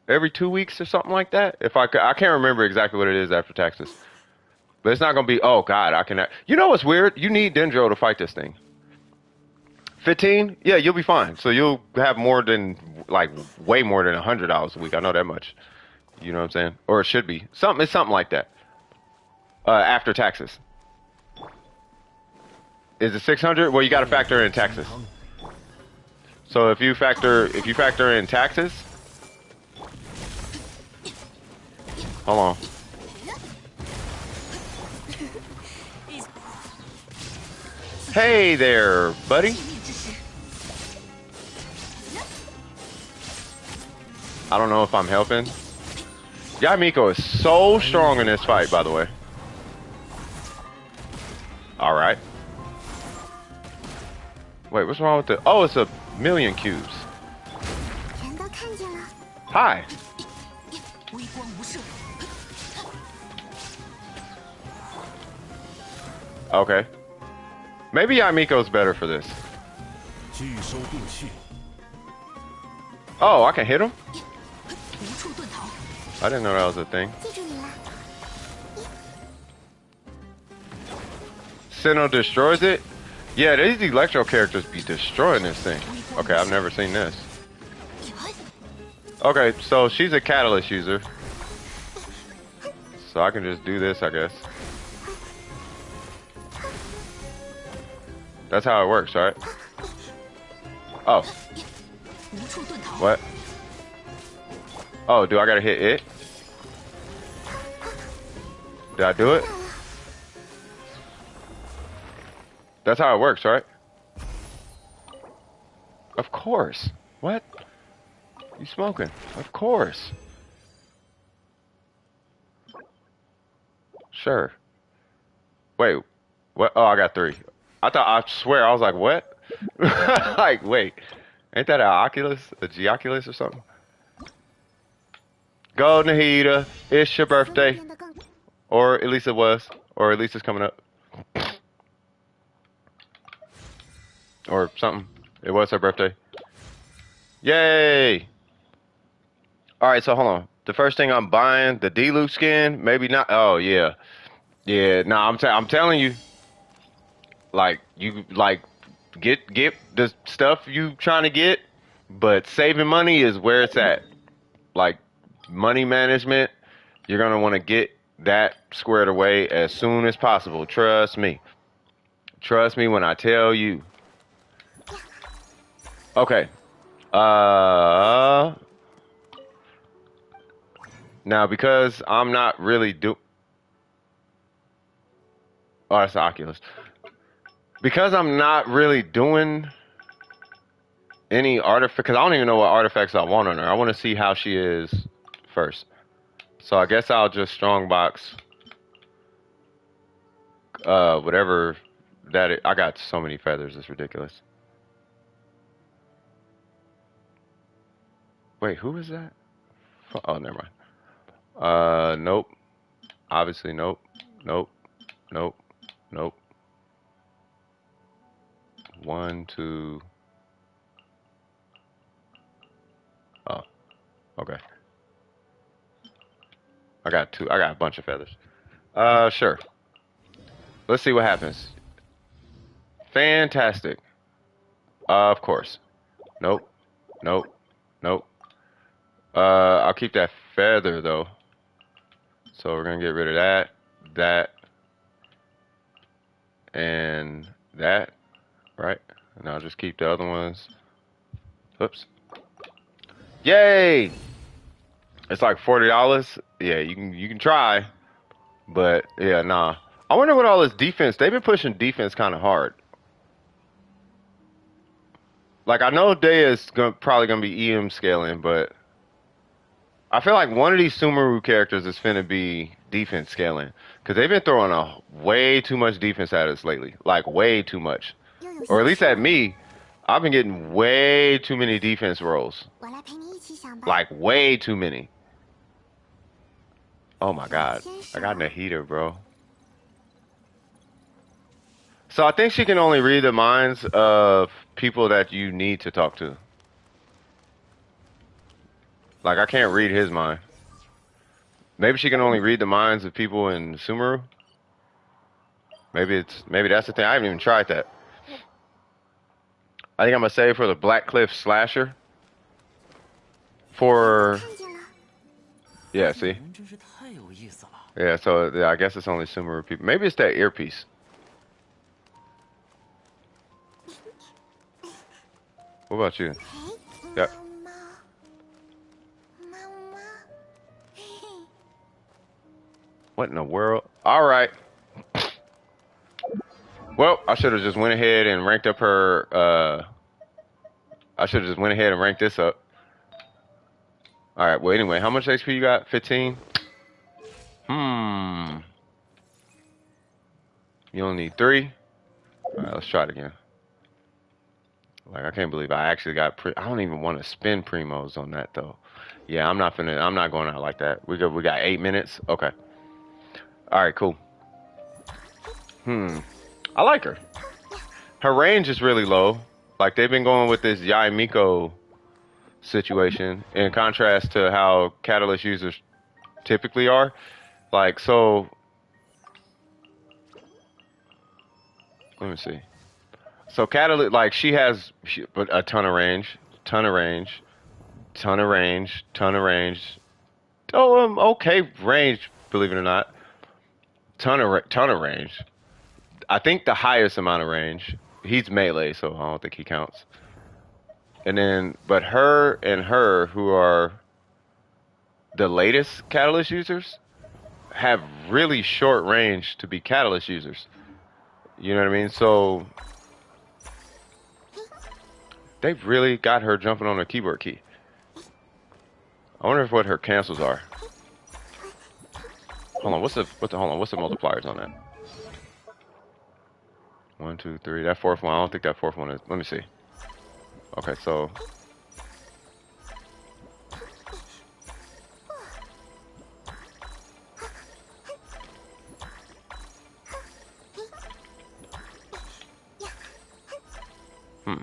S1: every 2 weeks or something like that. I can't remember exactly what it is after taxes. But it's not gonna be. Oh God, I can. You know what's weird? You need Dendro to fight this thing. 15? Yeah, you'll be fine. So you'll have more than like way more than $100 a week. I know that much. You know what I'm saying? Or it should be something. It's something like that. After taxes. Is it 600? Well, you got to factor in taxes. So if you factor in taxes, hold on. Hey there, buddy. I don't know if I'm helping. Yamiko is so strong in this fight, by the way. All right. Wait, what's wrong with the... Oh, it's a million cubes. Hi. Okay. Maybe Yamiko's better for this. Oh, I can hit him? I didn't know that was a thing. Sinnoh destroys it? Yeah, these electro characters be destroying this thing. Okay, I've never seen this. Okay, so she's a catalyst user. So I can just do this, I guess. That's how it works, right? Oh. What? Oh, do I gotta hit it? Did I do it? That's how it works, right? Of course. What? You smoking? Of course. Sure. Wait. What? Oh, I got 3. I swear, I was like, what? Like, wait. Ain't that an Oculus? A Geoculus or something? Go, Nahida. It's your birthday. Or at least it was. Or at least it's coming up. Or something. It was her birthday. Yay! Alright, so hold on. The first thing I'm buying, the D-Luke skin, maybe not. Oh, yeah. Yeah, nah, I'm telling you. Like, you, like, get the stuff you trying to get, but saving money is where it's at. Like, money management, you're going to want to get that squared away as soon as possible. Trust me. Trust me when I tell you. Okay. Now, because I'm not really Oh, that's the Oculus. Because I'm not really doing any artifact, because I don't even know what artifacts I want on her. I want to see how she is first. So I guess I'll just strongbox whatever that I got so many feathers, it's ridiculous. Wait, who is that? Oh, never mind. Nope. Obviously, nope. Nope. Nope. Nope. 1, 2. Oh, okay. I got a bunch of feathers. Sure. Let's see what happens. Fantastic. Of course. Nope. Nope. Nope. I'll keep that feather though. So we're gonna get rid of that, and that, right? And I'll just keep the other ones. Oops. Yay! It's like $40. Yeah, you can try, but yeah, nah. I wonder what all this defense. They've been pushing defense kind of hard. Like I know Dea's probably gonna be EM scaling, but I feel like one of these Sumeru characters is finna be defense scaling because they've been throwing a way too much defense at us lately. Like way too much, or at least at me. I've been getting way too many defense rolls. Like way too many. Oh my god, I got Nahida, bro. So I think she can only read the minds of people that you need to talk to. Like, I can't read his mind. Maybe she can only read the minds of people in Sumeru? Maybe that's the thing. I haven't even tried that. I think I'm gonna save for the Black Cliff Slasher. For yeah, see, yeah. So yeah, I guess it's only Sumeru people. Maybe it's that earpiece. What about you? Yep. What in the world? All right. Well, I should have just went ahead and ranked up her. I should have just went ahead and ranked this up. All right. Well, anyway, how much HP you got? 15. Hmm. You only need 3. All right. Let's try it again. Like I can't believe I actually got. I don't even want to spend primos on that though. Yeah, I'm not finna. I'm not going out like that. We got 8 minutes. Okay. All right. Cool. I like her. Her range is really low. Like they've been going with this Yai Miko situation in contrast to how Catalyst users typically are. Like so. Let me see. So Catalyst, like she has a ton of range, ton of range, ton of range, ton of range. Oh, okay range, believe it or not. Ton of range. I think the highest amount of range. He's melee, so I don't think he counts. And then, but her and her, who are the latest Catalyst users, have really short range to be Catalyst users. You know what I mean? So they've really got her jumping on a keyboard key. I wonder what her cancels are. Hold on, what's the multipliers on that? 1, 2, 3. That fourth one, I don't think that fourth one is. Let me see. Okay, so hmm.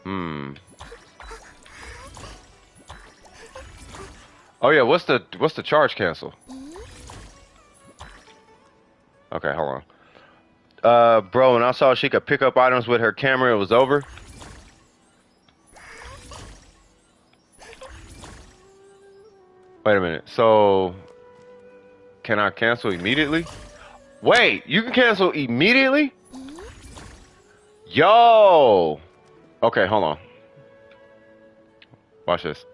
S1: Hmm. Oh yeah, what's the charge cancel? Okay, hold on. Bro, when I saw she could pick up items with her camera, it was over. Wait a minute. So, can I cancel immediately? Wait, you can cancel immediately? Yo! Okay, hold on. Watch this.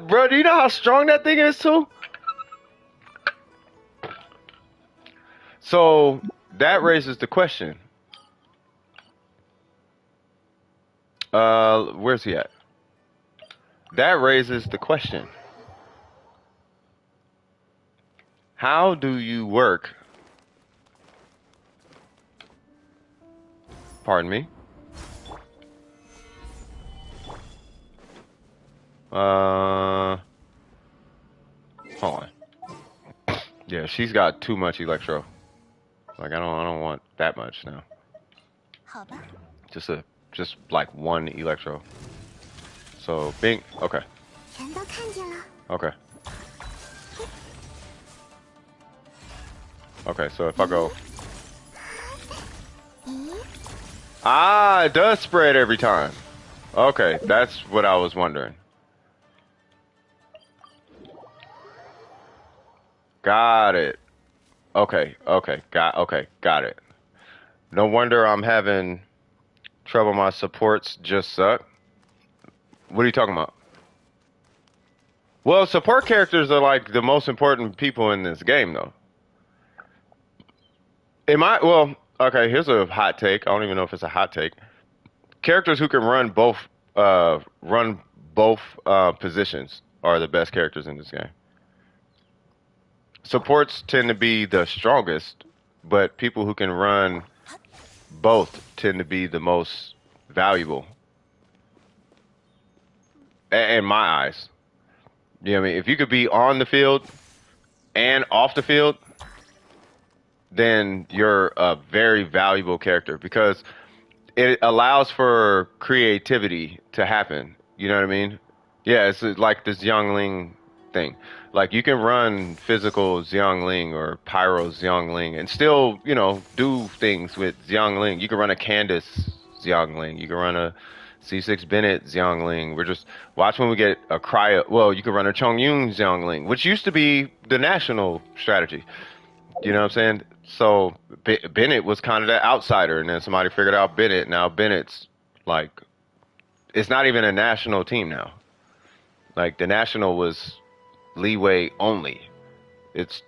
S1: Bro, do you know how strong that thing is too? So that raises the question. Where's he at? That raises the question. How do you work? Pardon me. Hold on. Yeah, she's got too much electro. Like I don't want that much now. Just like 1 electro. So bing. Okay. Okay. Okay. So if I go. Ah, it does spread every time. Okay, that's what I was wondering. Got it. Okay, got it. No wonder I'm having trouble. My supports just suck. What are you talking about? Well, support characters are like the most important people in this game, though. Well, okay, here's a hot take. I don't even know if it's a hot take. Characters who can run both positions are the best characters in this game. Supports tend to be the strongest, but people who can run both tend to be the most valuable. In my eyes. You know what I mean? If you could be on the field and off the field, then you're a very valuable character because it allows for creativity to happen. You know what I mean? Yeah, it's like this Xiangling thing. Like you can run physical Xiangling or pyro Xiangling and still, do things with Xiangling. You can run a Candace Xiangling. You can run a C6 Bennett Xiangling. We're just watch when we get a cryo. Well, you can run a Chongyun Xiangling, which used to be the national strategy. You know what I'm saying? So Bennett was kind of that outsider, and then somebody figured out Bennett. Now Bennett's like, it's not even a national team now. Like the national was leeway only. It's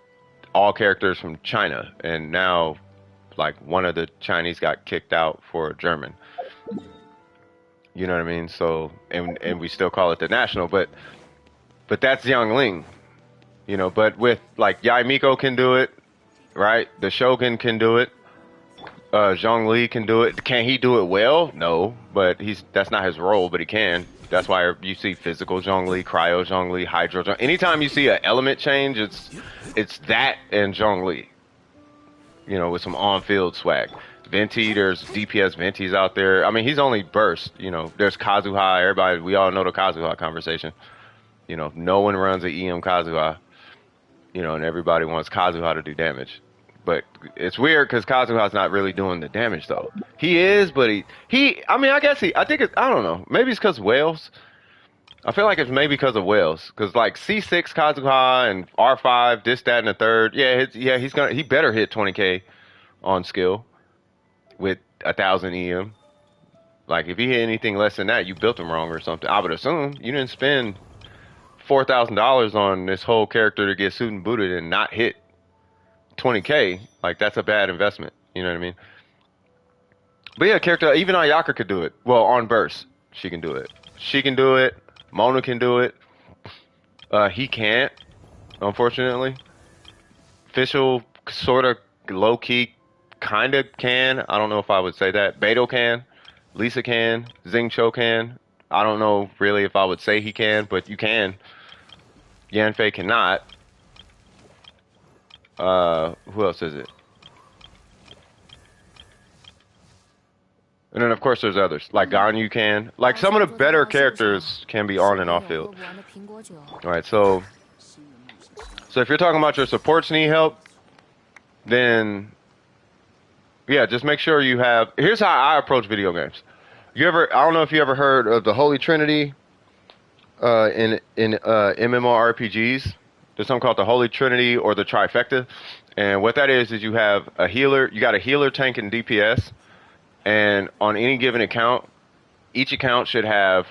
S1: all characters from China, and now like one of the Chinese got kicked out for a German. You know what I mean? So and we still call it the national, but that's Xiangling. But with like Yaimiko can do it, right? The Shogun can do it. Zhong Li can do it. Can he do it well? No, but that's not his role, but he can. That's why you see physical Zhong Li, cryo Zhong Li, hydro Zhong. Anytime you see an element change, it's that and Zhong Li. With some on-field swag. Venti, there's DPS Venti's out there. I mean, he's only burst. There's Kazuha. Everybody, we all know the Kazuha conversation. No one runs an EM Kazuha. And everybody wants Kazuha to do damage. But it's weird because Kazuha's not really doing the damage though. He is, but I mean, I don't know. Maybe it's because Wales. I feel like it's maybe because of Wales. Because like C6 Kazuha and R5, this, that, and the third. Yeah, he better hit 20k on skill with 1,000 EM. Like if he hit anything less than that, you built him wrong or something. I would assume you didn't spend $4,000 on this whole character to get suited and booted and not hit 20k. Like that's a bad investment. You know what I mean? But yeah, character, even Ayaka could do it. Well, on burst, she can do it. She can do it. Mona can do it. He can't, unfortunately. Fischl sort of low key kind of can. I don't know if I would say that. Beto can. Lisa can. Xingqiu can. I don't know really if I would say he can, but you can. Yanfei cannot. Who else is it? And then of course there's others. Like Ganyu can. Like some of the better characters can be on and off field. Alright, so if you're talking about your supports need help, then yeah, just make sure you have. Here's how I approach video games. I don't know if you ever heard of the Holy Trinity in MMORPGs. There's something called the Holy Trinity or the Trifecta. And what that is you have a healer, you got a healer, tank, and DPS. And on any given account, each account should have,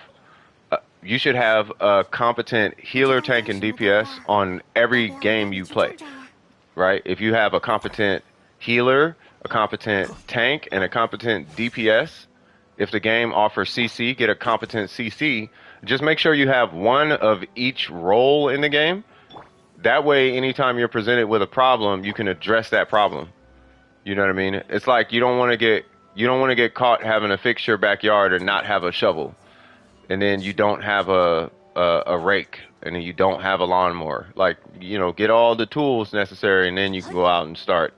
S1: you should have a competent healer, tank, and DPS on every game you play, right? If you have a competent healer, a competent tank, and a competent DPS, if the game offers CC, get a competent CC. Just make sure you have one of each role in the game. That way, anytime you're presented with a problem, you can address that problem. You know what I mean? It's like you don't want to get caught having to fix your backyard and not have a shovel, and then you don't have a rake, and then you don't have a lawnmower. Like, get all the tools necessary, and then you can go out and start,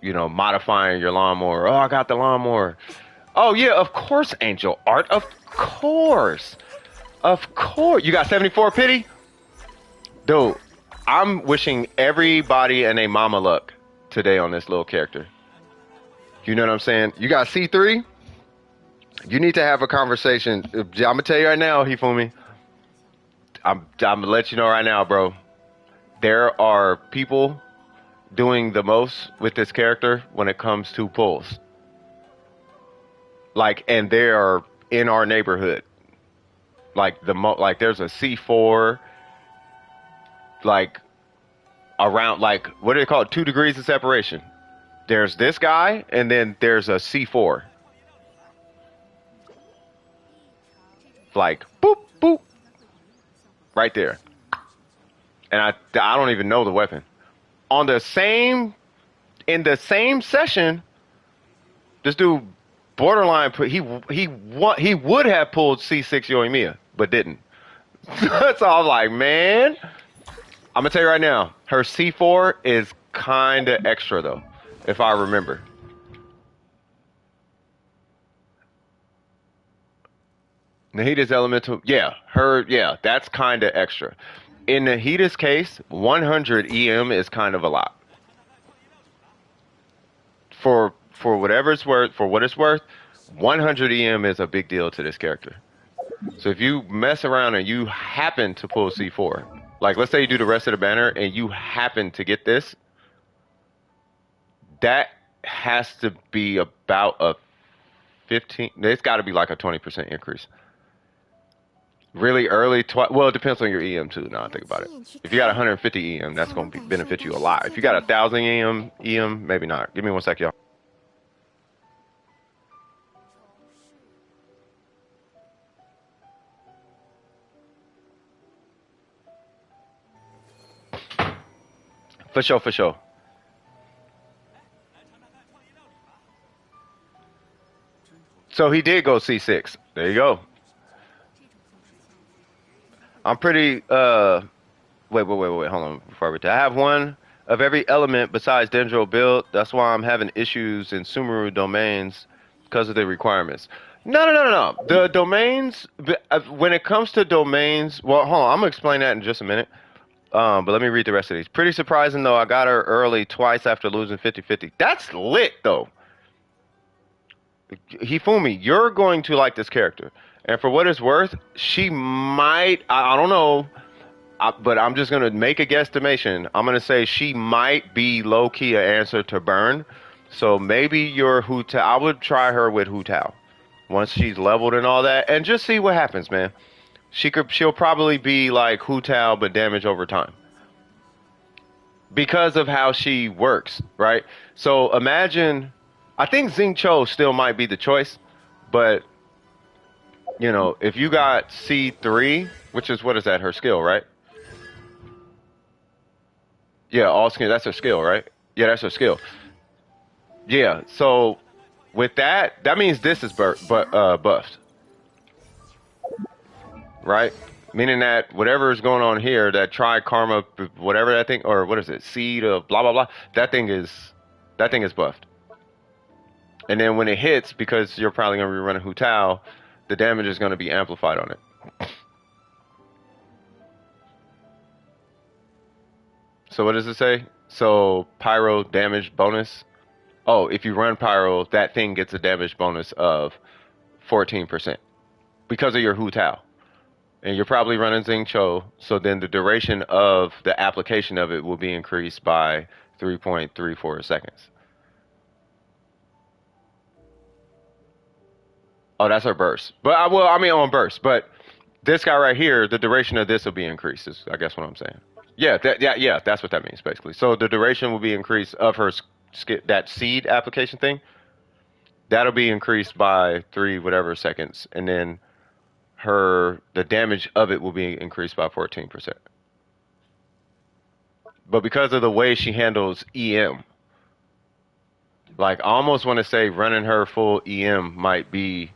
S1: modifying your lawnmower. Oh, I got the lawnmower. Oh yeah, of course, Angel Art. Of course. You got 74 pity? Dude, I'm wishing everybody and a mama luck today on this little character. You know what I'm saying? You got C3? You need to have a conversation. I'm going to tell you right now, Hifumi. I'm going to let you know right now, bro. There are people doing the most with this character when it comes to pulls. Like, and they are in our neighborhood. Like, there's a C4, like, around, like, what do they call it? 2 degrees of separation. There's this guy, and then there's a C4. Like, boop, boop. Right there. And I don't even know the weapon. In the same session, this dude borderline he would have pulled C6 Yoimiya, but didn't. So I'm like, man, I'm gonna tell you right now, her C4 is kinda extra though, if I remember. Nahida's elemental, yeah, yeah, that's kind of extra. In Nahida's case, 100 EM is kind of a lot. For whatever it's worth, for what it's worth, 100 EM is a big deal to this character. So if you mess around and you happen to pull C4, like let's say you do the rest of the banner and you happen to get this, that has to be about a 15, it's got to be like a 20% increase. Really early, well, it depends on your EM too. Now I think about it. If you got 150 EM, that's going to benefit you a lot. If you got 1,000 EM, maybe not. Give me one sec, y'all. For sure, for sure. So he did go C6. There you go. I'm pretty wait, hold on before I read that. I have one of every element besides Dendro built. That's why I'm having issues in Sumeru domains because of the requirements. No. The domains, when it comes to domains, well, hold on, I'm gonna explain that in just a minute. But let me read the rest of these. Pretty surprising though, I got her early twice after losing 50-50. That's lit though. Hifumi, you're going to like this character. And for what it's worth, she might, I don't know, but I'm just going to make a guesstimation. I'm going to say she might be low-key an answer to Burn. So maybe your Hu Tao, I would try her with Hu Tao once she's leveled and all that, and just see what happens, man. She'll probably be like Hu Tao, but damage over time. Because of how she works, right? So imagine, I think Xing Cho still might be the choice, but you know, if you got C3, which is, what is that, her skill, right? Yeah, all skin, that's her skill, right? Yeah, that's her skill. Yeah, so with that, that means this is buffed, right? Meaning that whatever is going on here, that tri karma, whatever that thing, or what is it, seed of blah blah blah, that thing is buffed. And then when it hits, because you're probably gonna be running Hu Tao, the damage is gonna be amplified on it. So what does it say? So pyro damage bonus. Oh, if you run pyro, that thing gets a damage bonus of 14% because of your Hu Tao. And you're probably running Xing Cho, so then the duration of the application of it will be increased by 3.34 seconds. Oh, that's her burst. But well, I mean on burst. But this guy right here, the duration of this will be increased. Is I guess what I'm saying. Yeah, yeah, that's what that means basically. So the duration will be increased of her that seed application thing. That'll be increased by 3 whatever seconds, and then the damage of it will be increased by 14%. But because of the way she handles EM, like I almost want to say running her full EM might be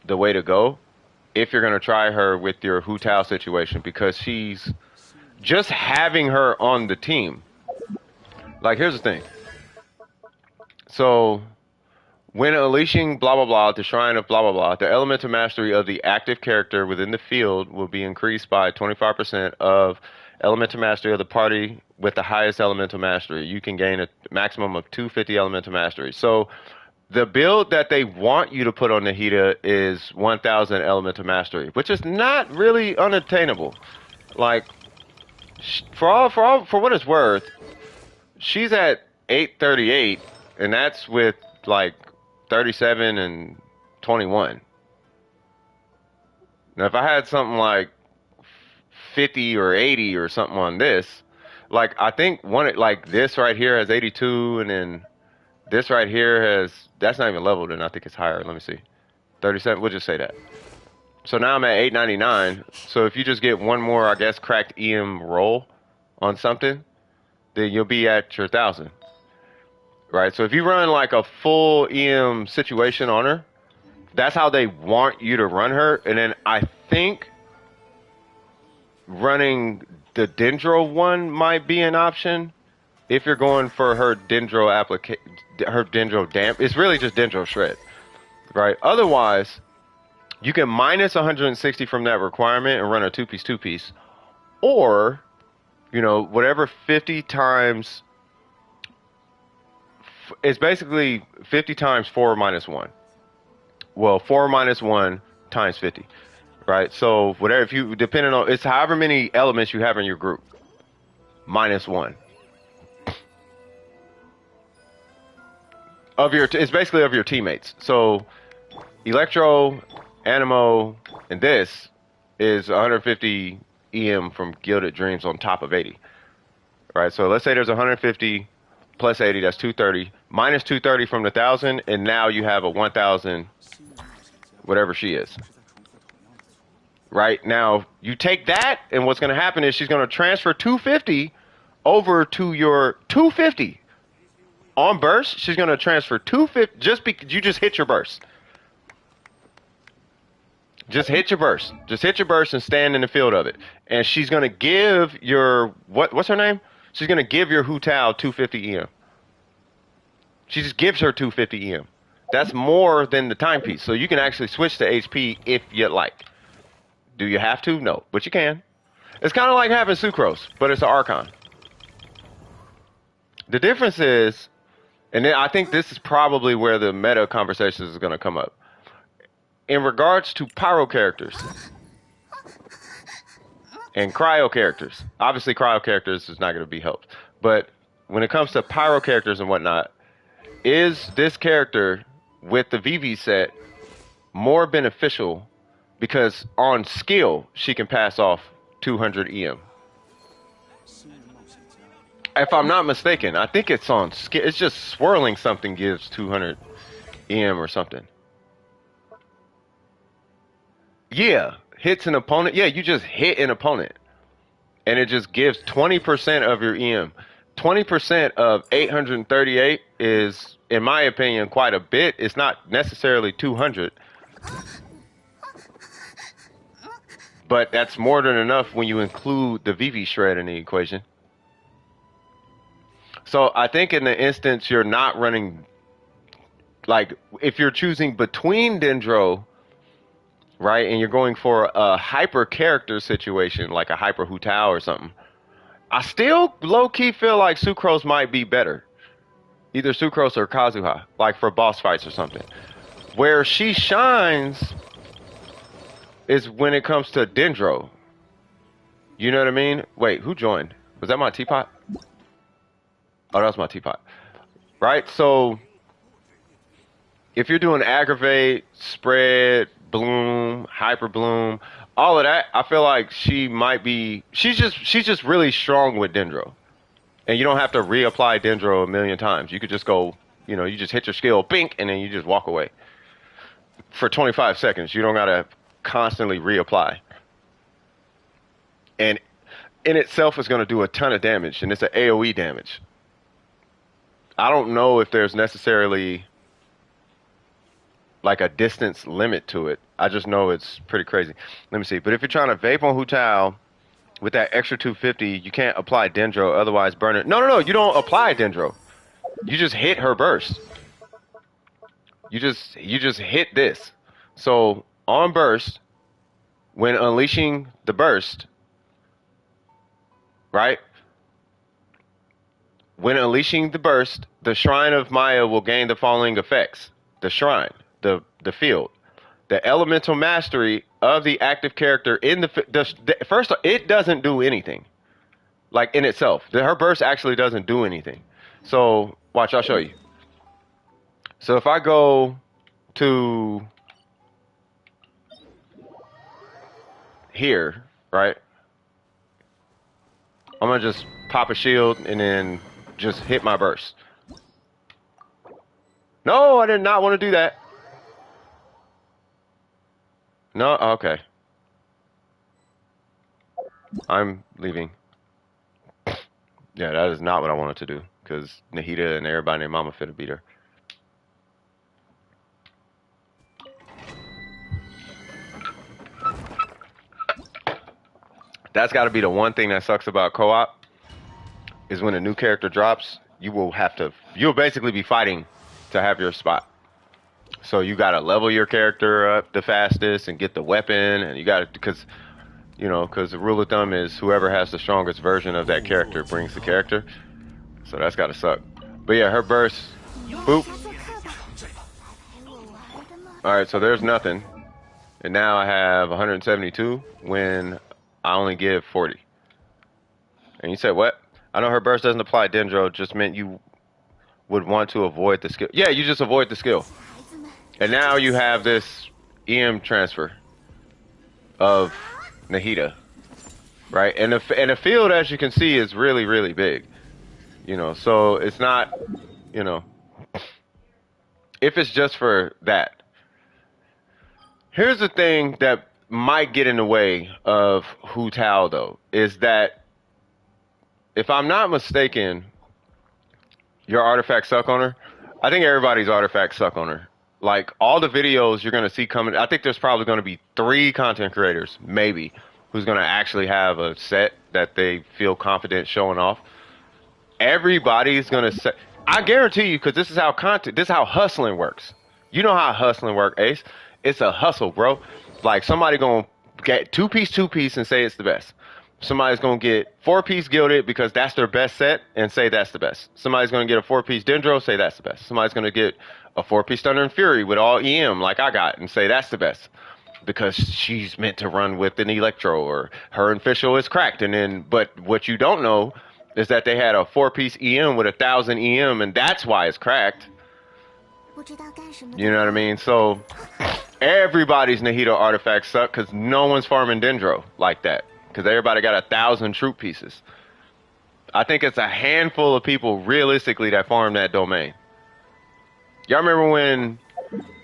S1: the way to go if you're gonna try her with your Hu Tao situation, because she's just having her on the team. Like here's the thing. So when unleashing blah blah blah the shrine of blah blah blah, the elemental mastery of the active character within the field will be increased by 25% of elemental mastery of the party with the highest elemental mastery. You can gain a maximum of 250 elemental mastery. So the build that they want you to put on Nahida is 1000 elemental mastery, which is not really unattainable. Like for what it's worth, she's at 838, and that's with like 37 and 21. Now, if I had something like 50 or 80 or something on this, like I think one like this right here has 82, and then this right here has, that's not even leveled, and I think it's higher. Let me see. 37, we'll just say that. So now I'm at 899. So if you just get one more, I guess, cracked EM roll on something, then you'll be at your 1000. Right? So if you run like a full EM situation on her, that's how they want you to run her. And then I think running the Dendro one might be an option if you're going for her Dendro her Dendro damp. It's really just Dendro shred, right? Otherwise, You can minus 160 from that requirement and run a two-piece, or, you know, whatever 50 times, it's basically 50 times 4 minus 1. Well, 4 minus 1 times 50, right? So whatever, if you, depending on, it's however many elements you have in your group, minus 1. Of your, it's basically of your teammates. So Electro, Animo, and this is 150 EM from Gilded Dreams on top of 80. Right? So let's say there's 150 plus 80, that's 230. Minus 230 from the 1,000, and now you have a 1,000, whatever she is. Right? Now, you take that, and what's going to happen is she's going to transfer 250 over to your 250. On burst, she's going to transfer 250, just because you just hit your burst. Just hit your burst. Just hit your burst and stand in the field of it. And she's going to give your, what's her name? She's going to give your Hu Tao 250 EM. She just gives her 250 EM. That's more than the timepiece. So you can actually switch to HP if you like. Do you have to? No, but you can. It's kind of like having Sucrose, but it's an Archon. The difference is, and then I think this is probably where the meta conversation is going to come up. In regards to pyro characters and cryo characters, obviously cryo characters is not going to be helped. But when it comes to pyro characters and whatnot, is this character with the VV set more beneficial because on skill she can pass off 200 EM? If I'm not mistaken, I think it's on skill. It's just swirling something gives 200 EM or something. Yeah, hits an opponent. Yeah, you just hit an opponent. And it just gives 20% of your EM. 20% of 838 is, in my opinion, quite a bit. It's not necessarily 200. But that's more than enough when you include the VV shred in the equation. So I think in the instance you're not running, like if you're choosing between Dendro, right, and you're going for a hyper character situation, like a hyper Hu Tao or something, I still low-key feel like Sucrose might be better. Either Sucrose or Kazuha, like for boss fights or something. Where she shines is when it comes to Dendro. You know what I mean? Wait, who joined? Was that my teapot? Oh, that was my teapot. Right? So, if you're doing Aggravate, Spread, Bloom, Hyper Bloom, all of that, I feel like she might be... She's just really strong with Dendro. And you don't have to reapply Dendro a million times. You could just go, you know, you just hit your skill, bink, and then you just walk away. For 25 seconds. You don't got to constantly reapply. And in itself is going to do a ton of damage, and it's an AoE damage. I don't know if there's necessarily like a distance limit to it. I just know it's pretty crazy. Let me see. But if you're trying to vape on Hu Tao with that extra 250, you can't apply Dendro, otherwise burn it. No, you don't apply Dendro. You just hit her burst. You just hit this. So on burst, when unleashing the burst, right? When unleashing the burst, the Shrine of Maya will gain the following effects. The Shrine, the field, the elemental mastery of the active character in the first, it doesn't do anything. Like in itself. Her burst actually doesn't do anything. So, watch, I'll show you. So if I go to here, right? I'm going to just pop a shield and then just hit my burst. No, I did not want to do that. No, okay. I'm leaving. Yeah, that is not what I wanted to do, because Nahida and everybody named Mama finna beat her. That's got to be the one thing that sucks about co-op, is when a new character drops, you'll basically be fighting to have your spot. So you gotta level your character up the fastest and get the weapon, and you gotta because the rule of thumb is whoever has the strongest version of that character brings the character. So that's gotta suck. But yeah, her burst, boop. All right, so there's nothing, and now I have 172 when I only give 40. And you said what? I know her burst doesn't apply Dendro, just meant you would want to avoid the skill. Yeah, you just avoid the skill. And now you have this EM transfer of Nahida, right? And the field, as you can see, is really, really big. So it's not, you know, if it's just for that. Here's the thing that might get in the way of Hu Tao, though, is that if I'm not mistaken, your artifacts suck on her. I think everybody's artifacts suck on her. Like all the videos you're gonna see coming, I think there's probably gonna be 3 content creators, maybe, who's gonna actually have a set that they feel confident showing off. Everybody's gonna say, I guarantee you, because this is how hustling works. You know how hustling works, Ace. It's a hustle, bro. Like somebody gonna get two piece, and say it's the best. Somebody's gonna get 4-piece gilded because that's their best set and say that's the best. Somebody's gonna get a 4-piece dendro, say that's the best. Somebody's gonna get a 4-piece thunder and fury with all EM like I got and say that's the best because she's meant to run with an electro or her official is cracked. But what you don't know is that they had a 4-piece EM with 1,000 EM and that's why it's cracked. You know what I mean? So everybody's Nahida artifacts suck because no one's farming dendro like that. Because everybody got 1,000 troop pieces. I think it's a handful of people realistically that farm that domain. Y'all remember when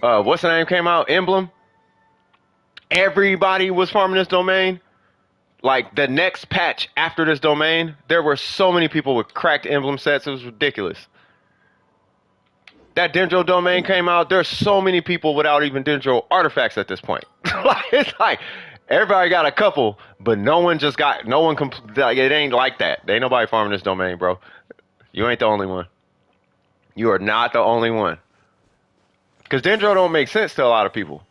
S1: what's the name came out? Emblem? Everybody was farming this domain. Like the next patch after this domain, there were so many people with cracked emblem sets, it was ridiculous. That Dendro domain came out, there's so many people without even Dendro artifacts at this point. It's like everybody got a couple, but no one, like, it ain't like that. There ain't nobody farming this domain, bro. You ain't the only one. You are not the only one. Because Dendro don't make sense to a lot of people.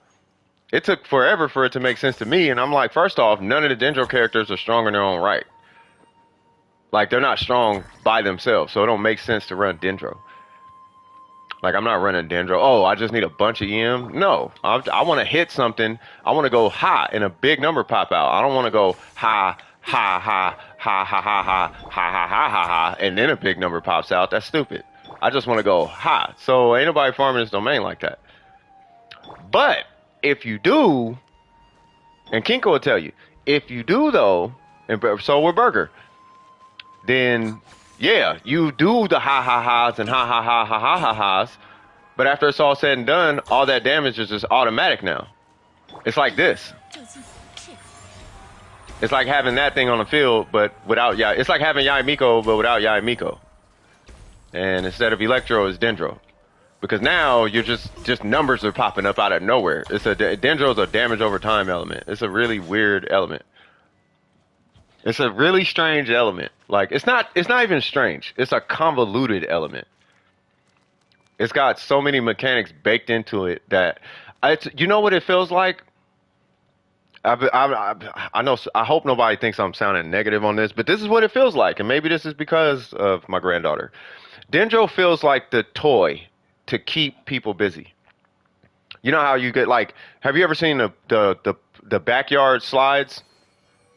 S1: It took forever for it to make sense to me, and I'm like, first off, none of the Dendro characters are strong in their own right. Like, they're not strong by themselves, so it don't make sense to run Dendro. Like, I'm not running Dendro. Oh, I just need a bunch of EM. No, I want to hit something. I want to go high and a big number pop out. I don't want to go high, high, high, high, high, high, high, high, high, high, high, high, and then a big number pops out. That's stupid. I just want to go high. So ain't nobody farming this domain like that. But if you do, and Kinko will tell you, if you do though, and so will Burger, then yeah, you do the ha ha ha's and ha ha ha ha ha ha ha's, but after it's all said and done, all that damage is just automatic now. It's like this. It's like having that thing on the field, but without Yai. It's like having Yai Miko, but without Yai Miko. And instead of Electro, it's Dendro. Because now you're just numbers are popping up out of nowhere. Dendro's a damage over time element. It's a really weird element. It's a really strange element. Like it's not even strange. It's a convoluted element. It's got so many mechanics baked into it that you know what it feels like? I know. I hope nobody thinks I'm sounding negative on this, but this is what it feels like, and maybe this is because of my granddaughter. Dendro feels like the toy to keep people busy. You know how you get like? Have you ever seen the backyard slides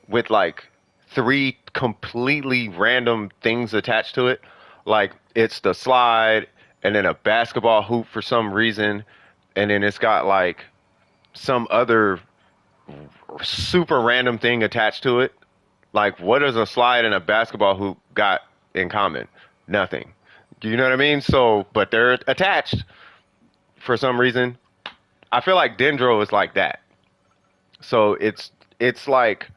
S1: with like 3 completely random things attached to it? Like it's the slide and then a basketball hoop for some reason, and then it's got like some other super random thing attached to it. Like what does a slide and a basketball hoop got in common? Nothing. Do you know what I mean? So, but they're attached for some reason. I feel like Dendro is like that. So it's like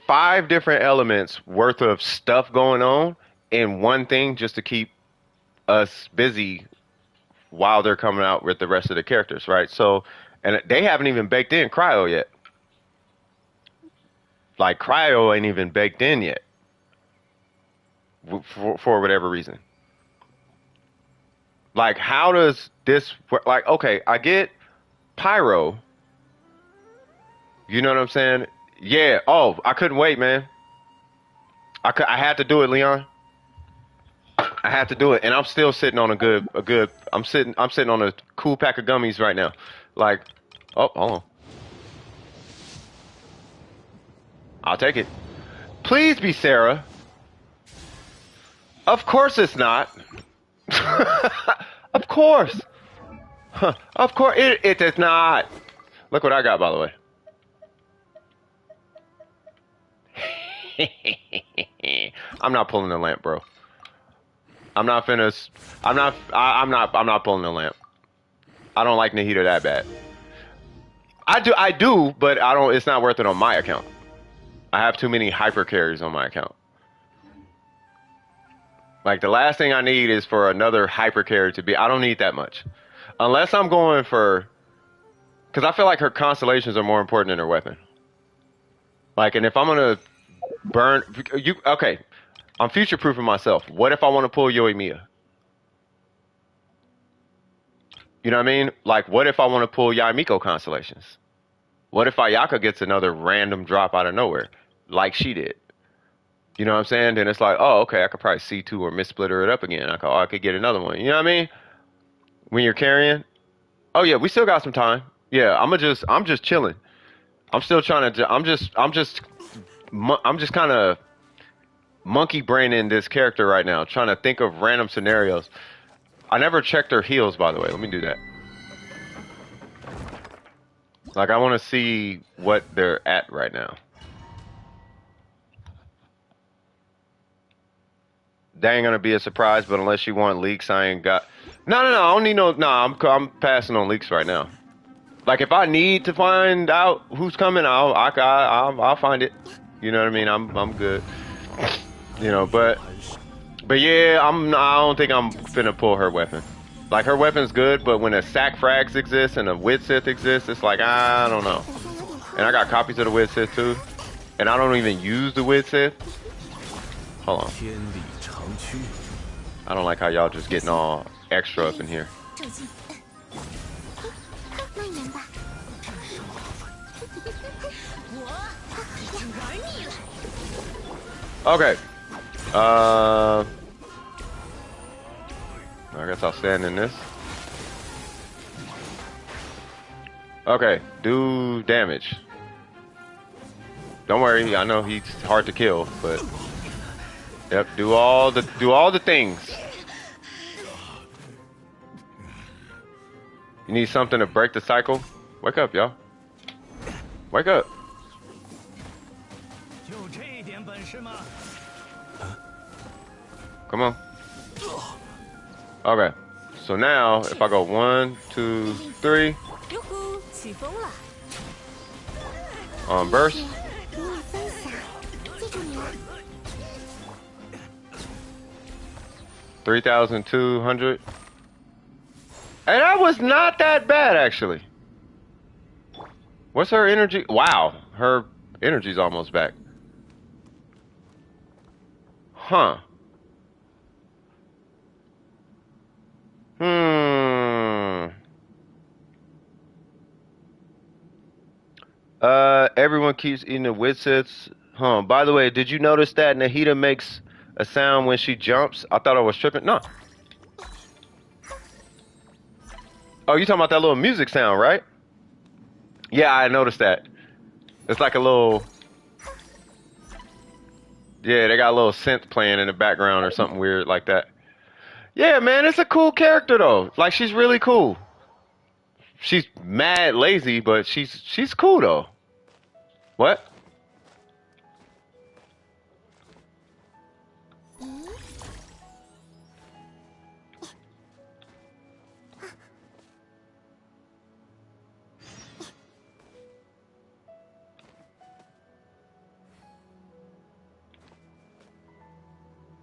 S1: 5 different elements worth of stuff going on in one thing just to keep us busy while they're coming out with the rest of the characters, right? So, and they haven't even baked in Cryo yet. Like Cryo ain't even baked in yet for whatever reason. Like, how does this work? Like, okay, I get pyro. You know what I'm saying? Yeah. Oh, I couldn't wait, man. I had to do it, Leon. I had to do it, and I'm still sitting on a good. I'm sitting on a cool pack of gummies right now. Like, oh, hold on. I'll take it. Please be Sarah. Of course it's not. Of course. Huh. Of course it is not. Look what I got, by the way. I'm not pulling the lamp, bro. I'm not finished. I'm not pulling the lamp. I don't like Nahida that bad. I do, but I don't. It's not worth it on my account. I have too many hyper carries on my account. Like the last thing I need is for another hyper carry to be. I don't need that much, unless I'm going for. Because I feel like her constellations are more important than her weapon. Like, and if I'm gonna burn you, okay, I'm future proofing myself. What if I want to pull Yoimiya? You know what I mean? Like, what if I want to pull Yaimiko constellations? What if Ayaka gets another random drop out of nowhere, like she did? You know what I'm saying? Then it's like, oh, okay, I could probably C2 or missplitter it up again. I could get another one. You know what I mean? When you're carrying, oh yeah, we still got some time. Yeah, I'm just chilling. I'm still trying to. I'm just kind of monkey braining this character right now, trying to think of random scenarios. I never checked her heals, by the way. Let me do that. Like, I want to see what they're at right now. That ain't gonna be a surprise, but unless you want leaks, I ain't got. No, I don't need no. No, I'm passing on leaks right now. Like, if I need to find out who's coming, I'll find it. You know what I mean? I'm good. You know, but yeah, I don't think I'm finna pull her weapon. Like, her weapon's good, but when a sack frags exists and a wit sith exists, it's like, I don't know. And I got copies of the wit sith too, and I don't even use the wit sith. Hold on. I don't like how y'all just getting all extra up in here. Okay. I guess I'll stand in this. Okay, do damage. Don't worry, I know he's hard to kill, but yep, do all the things. You need something to break the cycle? Wake up, y'all. Wake up. Come on. Okay. So now, if I go 1, 2, 3. Burst. $3,200. And that was not that bad, actually. What's her energy? Wow, her energy's almost back. Huh. Everyone keeps eating the Witsits. Huh. By the way, did you notice that Nahida makes a sound when she jumps? I thought I was tripping. No. Oh, you talking about that little music sound, right? Yeah, I noticed that. It's like a little... Yeah, they got a little synth playing in the background or something weird like that. Yeah, man, it's a cool character, though. Like, she's really cool. She's mad lazy, but she's cool, though. What?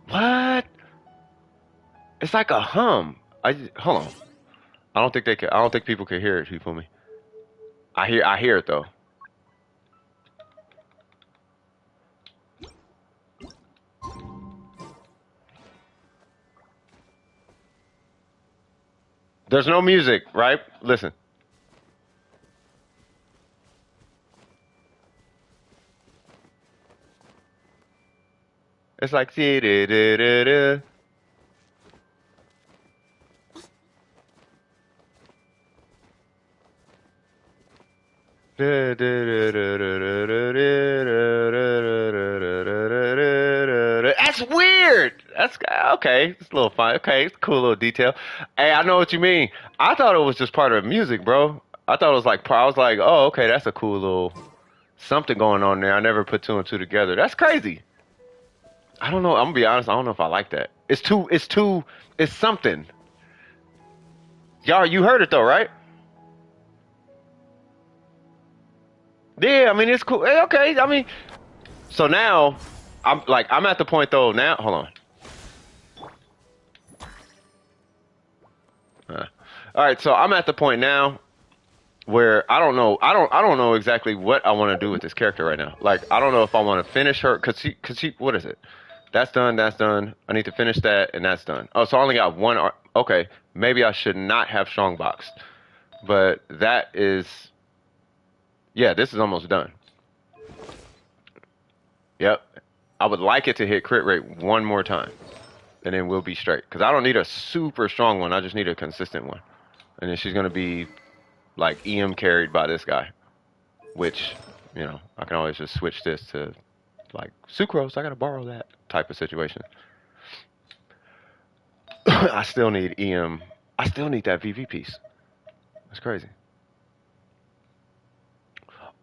S1: What? It's like a hum. Hold on. I don't think they can. I don't think people can hear it. You feel me? I hear it though. There's no music, right? Listen. It's like see da da da da. That's weird. That's okay. It's a little fun. Okay, it's a cool little detail. Hey, I know what you mean. I thought it was just part of the music, bro. I thought it was like I was like, oh, okay, that's a cool little something going on there. I never put two and two together. That's crazy. I don't know. I'm gonna be honest. I don't know if I like that. It's too. It's too. It's something. Y'all, you heard it though, right? Yeah. I mean, it's cool. Hey, okay. I mean, so now I'm at the point though. Now, hold on. All right. So I'm at the point now where I don't know. I don't know exactly what I want to do with this character right now. Like I don't know if I want to finish her cause she what is it? That's done. That's done. I need to finish that, and that's done. Oh, so I only got one. Okay, maybe I should not have strongboxed, but that is, yeah, this is almost done. Yep. I would like it to hit crit rate one more time, and then we'll be straight. Cause I don't need a super strong one. I just need a consistent one, and then she's gonna be like EM carried by this guy, which I can always just switch this to like sucrose. I gotta borrow that type of situation. I still need EM. I still need that VV piece. That's crazy.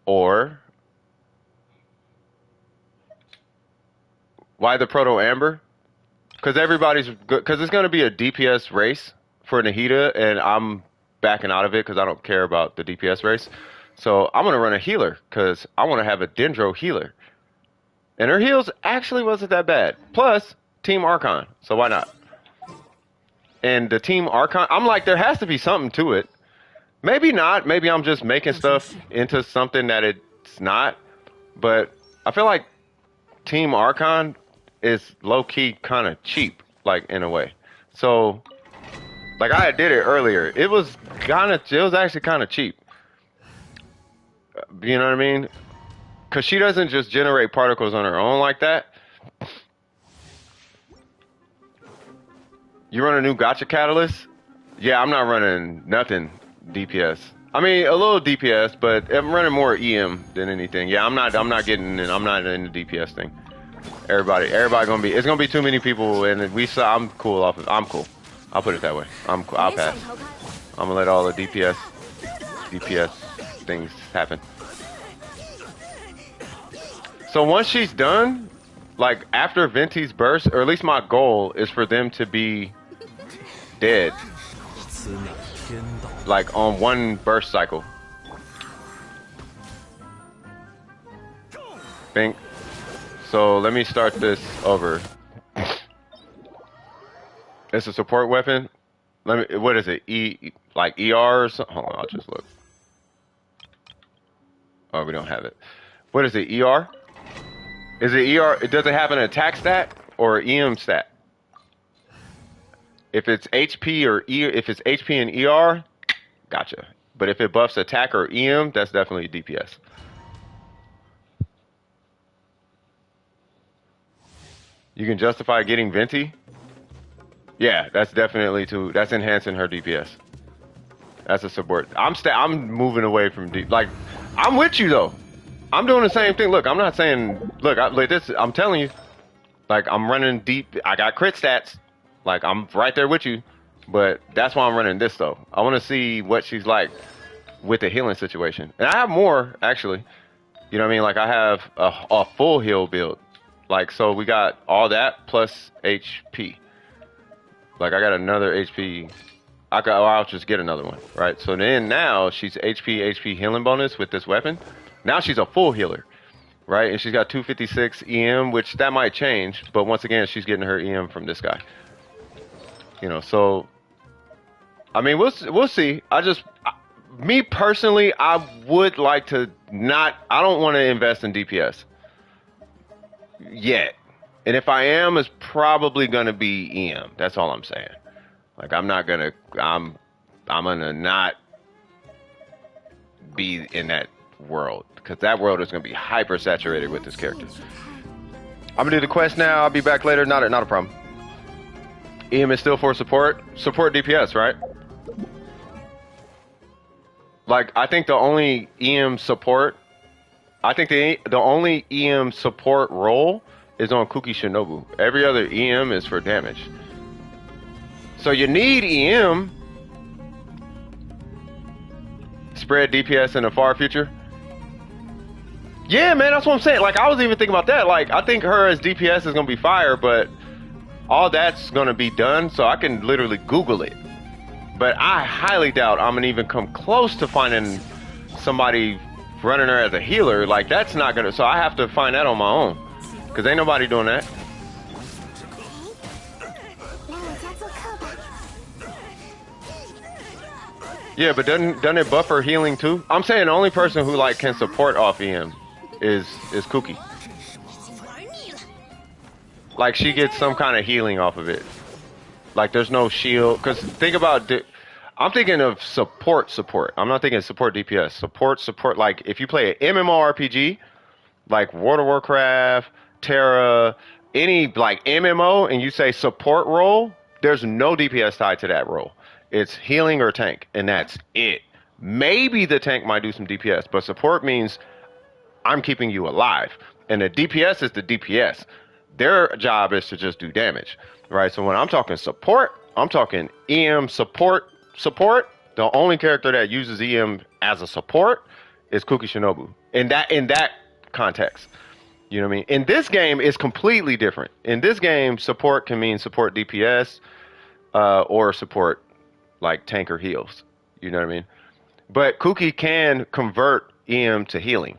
S1: Or why the Proto Amber? Because everybody's good. Because it's going to be a DPS race for Nahida, and I'm backing out of it because I don't care about the DPS race. So I'm going to run a healer because I want to have a Dendro healer. And her heals actually wasn't that bad. Plus, Team Archon. So why not? And the Team Archon, I'm like, there has to be something to it. Maybe not. Maybe I'm just making stuff into something that it's not. But I feel like Team Archon is low-key kind of cheap, like, in a way. So, like, I did it earlier. It was actually kind of cheap. You know what I mean? Because she doesn't just generate particles on her own like that. You run a new gotcha catalyst? Yeah, I'm not running nothing DPS. I mean, a little DPS, but I'm running more EM than anything. Yeah, I'm not in the DPS thing. Everybody gonna be, it's gonna be too many people, and I'm cool off of, I'm cool. I'll put it that way. I'm cool. I'll pass. I'm gonna let all the DPS things happen. So once she's done, like after Venti's burst, or at least my goal is for them to be dead. Like on one burst cycle. Think. So let me start this over. It's a support weapon. What is it? Like ER or something? Hold on, I'll just look. Oh, we don't have it. What is it? ER? Is it ER? Does it have an attack stat or EM stat? If it's HP or if it's HP and ER, gotcha. But if it buffs attack or EM, that's definitely DPS. You can justify getting Venti? Yeah, that's definitely that's enhancing her DPS. That's a support. I'm moving away from deep. Like, I'm with you though. I'm doing the same thing. Look, I'm not saying. Look, like this. I'm telling you. Like, I'm running deep. I got crit stats. Like, I'm right there with you. But that's why I'm running this though. I want to see what she's like with the healing situation. And I have more actually. You know what I mean? Like, I have a full heal build. Like, so we got all that plus HP. Like, I got another HP. I'll just get another one, right? So then now she's HP healing bonus with this weapon. Now she's a full healer, right? And she's got 256 EM, which that might change. But once again, she's getting her EM from this guy. You know, so I mean, we'll see. Me personally, I would like to not. I don't want to invest in DPS yet. And if I am, it's probably gonna be EM. That's all I'm saying. Like, I'm gonna not be in that world, because that world is gonna be hyper saturated with this character. I'm gonna do the quest now. I'll be back later. Not a problem. EM is still for support. Support DPS, right? Like, I think the only EM support, I think the only EM support role is on Kuki Shinobu. Every other EM is for damage. So you need EM. Spread DPS in the far future. Yeah, man, that's what I'm saying. Like, I was even thinking about that. Like, I think her as DPS is gonna be fire, but all that's gonna be done, so I can literally Google it. But I highly doubt I'm gonna even come close to finding somebody running her as a healer. Like, that's not gonna. So I have to find that on my own, cause ain't nobody doing that. Yeah, but doesn't it buff her healing too? I'm saying the only person who like can support off EM is Kuki. Like, she gets some kind of healing off of it. Like, there's no shield. Because think about, I'm thinking of support. I'm not thinking support DPS. Support. Like, if you play an MMORPG, like World of Warcraft, Terra, any like MMO, and you say support role, there's no DPS tied to that role. It's healing or tank, and that's it. Maybe the tank might do some DPS, but support means I'm keeping you alive. And the DPS is the DPS. Their job is to just do damage, right? So when I'm talking support, I'm talking EM support. The only character that uses EM as a support is Kuki Shinobu. In that context, you know what I mean? In this game, it's completely different. In this game, support can mean support DPS or support like tank or heals. You know what I mean? But Kuki can convert EM to healing.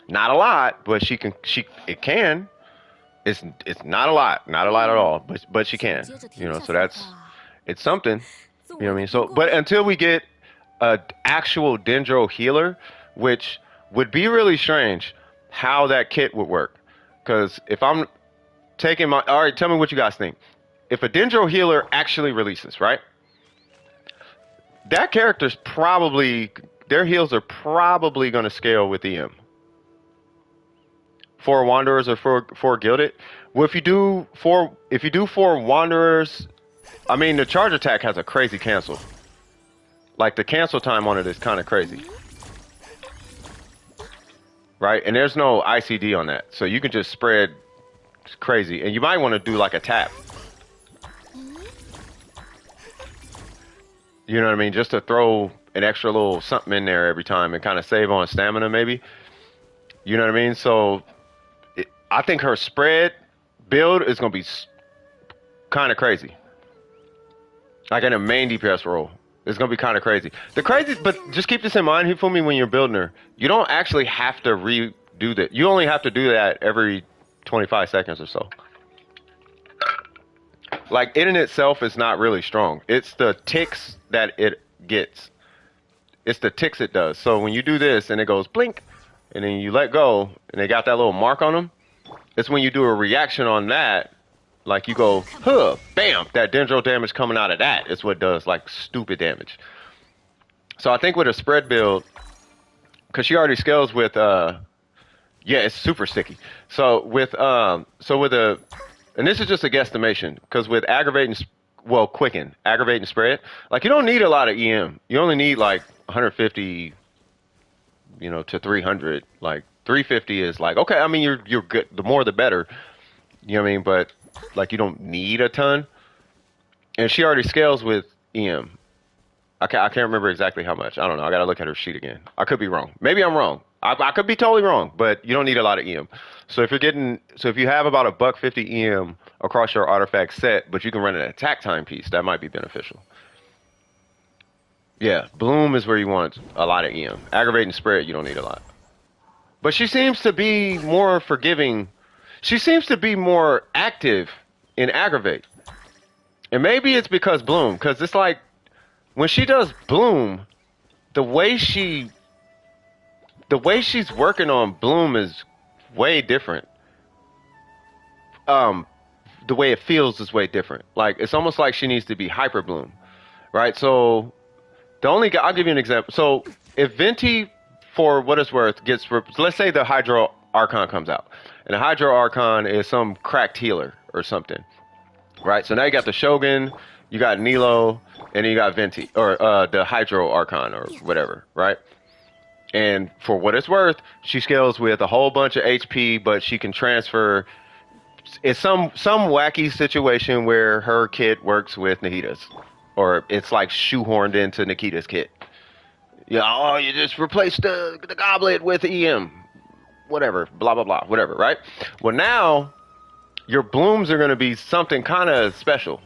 S1: Not a lot, but it can. It's not a lot at all, but she can. You know, so it's something. You know what I mean? So, but until we get an actual Dendro healer, which would be really strange, how that kit would work. Because if I'm taking all right, tell me what you guys think. If a Dendro healer actually releases, right? That character's their heals are probably going to scale with EM. For Wanderers or for Gilded. Well, if you do for Wanderers, I mean, the charge attack has a crazy cancel. Like, the cancel time on it is kind of crazy. Right? And there's no ICD on that. So you can just spread crazy. And you might want to do like a tap. You know what I mean? Just to throw an extra little something in there every time and kind of save on stamina maybe. You know what I mean? So I think her spread build is going to be kind of crazy. Like in a main DPS role. It's going to be kind of crazy. But just keep this in mind, Hifumi, when you're building her. You don't actually have to redo that. You only have to do that every 25 seconds or so. Like, it in itself is not really strong. It's the ticks that it gets. It's the ticks it does. So when you do this and it goes blink, and then you let go, and they got that little mark on them, it's when you do a reaction on that, like you go, huh, bam, that Dendro damage coming out of that is what does, like, stupid damage. So I think with a spread build, because she already scales with, yeah, it's super sticky. So with and this is just a guesstimation, because with quicken, aggravate and spread, like, you don't need a lot of EM. You only need like 150, you know, to 300. Like 350 is like, okay, I mean, you're good. The more the better. You know what I mean? But like, you don't need a ton. And she already scales with EM. I can't remember exactly how much. I don't know. I got to look at her sheet again. I could be wrong. Maybe I'm wrong. I could be totally wrong, but you don't need a lot of EM. So if you have about $150 EM across your artifact set, but you can run an attack time piece, that might be beneficial. Yeah, Bloom is where you want a lot of EM. Aggravate and spread, you don't need a lot. But she seems to be more forgiving. She seems to be more active in aggravate. And maybe it's because Bloom, because it's like, when she does Bloom, the way she's working on Bloom is way different. The way it feels is way different. Like, it's almost like she needs to be hyper Bloom, right? So I'll give you an example. So if Venti, for what it's worth, let's say the Hydro Archon comes out. And the Hydro Archon is some cracked healer or something. Right? So now you got the Shogun, you got Nilo, and then you got Venti, or the Hydro Archon or whatever, right? And for what it's worth, she scales with a whole bunch of HP, but she can transfer. It's some wacky situation where her kit works with Nahida's, or it's like shoehorned into Nikita's kit. Yeah, oh, you just replace the goblet with EM, whatever, blah blah blah, whatever, right? Well, now your blooms are going to be something kind of special.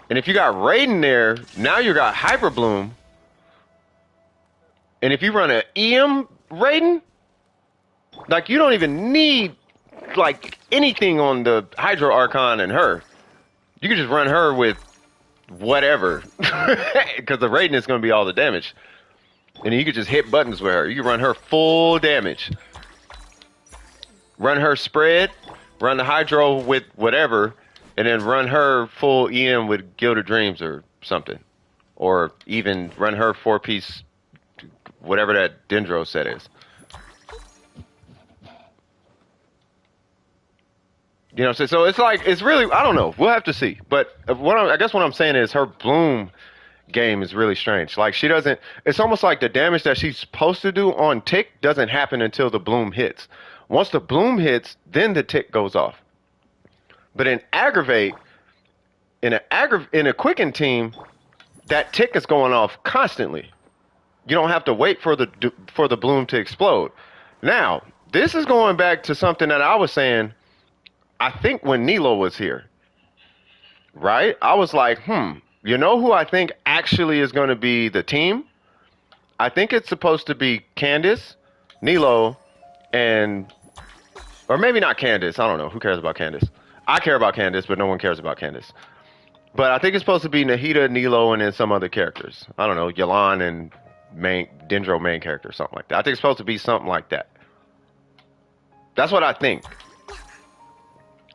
S1: And if you got Raiden there, now you got Hyper Bloom. And if you run an EM Raiden, like you don't even need like anything on the Hydro Archon and her. You can just run her with whatever. Because the Raiden is going to be all the damage. And you could just hit buttons with her. You can run her full damage. Run her spread, run the Hydro with whatever, and then run her full EM with Gilded Dreams or something. Or even run her 4-piece, whatever that Dendro set is. You know, so it's like, it's really, I don't know. We'll have to see. But I guess what I'm saying is her Bloom game is really strange. Like, she doesn't, it's almost like the damage that she's supposed to do on tick doesn't happen until the Bloom hits. Once the Bloom hits, then the tick goes off. But in Aggravate, in a Quicken team, that tick is going off constantly. You don't have to wait for the Bloom to explode. Now, this is going back to something that I was saying, I think when Nilo was here, right? I was like, you know who I think actually is going to be the team? I think it's supposed to be Candace, Nilo, and, or maybe not Candace. I don't know. Who cares about Candace? I care about Candace, but no one cares about Candace. But I think it's supposed to be Nahida, Nilo, and then some other characters. I don't know, Yelan and Dendro main character, something like that. I think it's supposed to be something like that. That's what I think.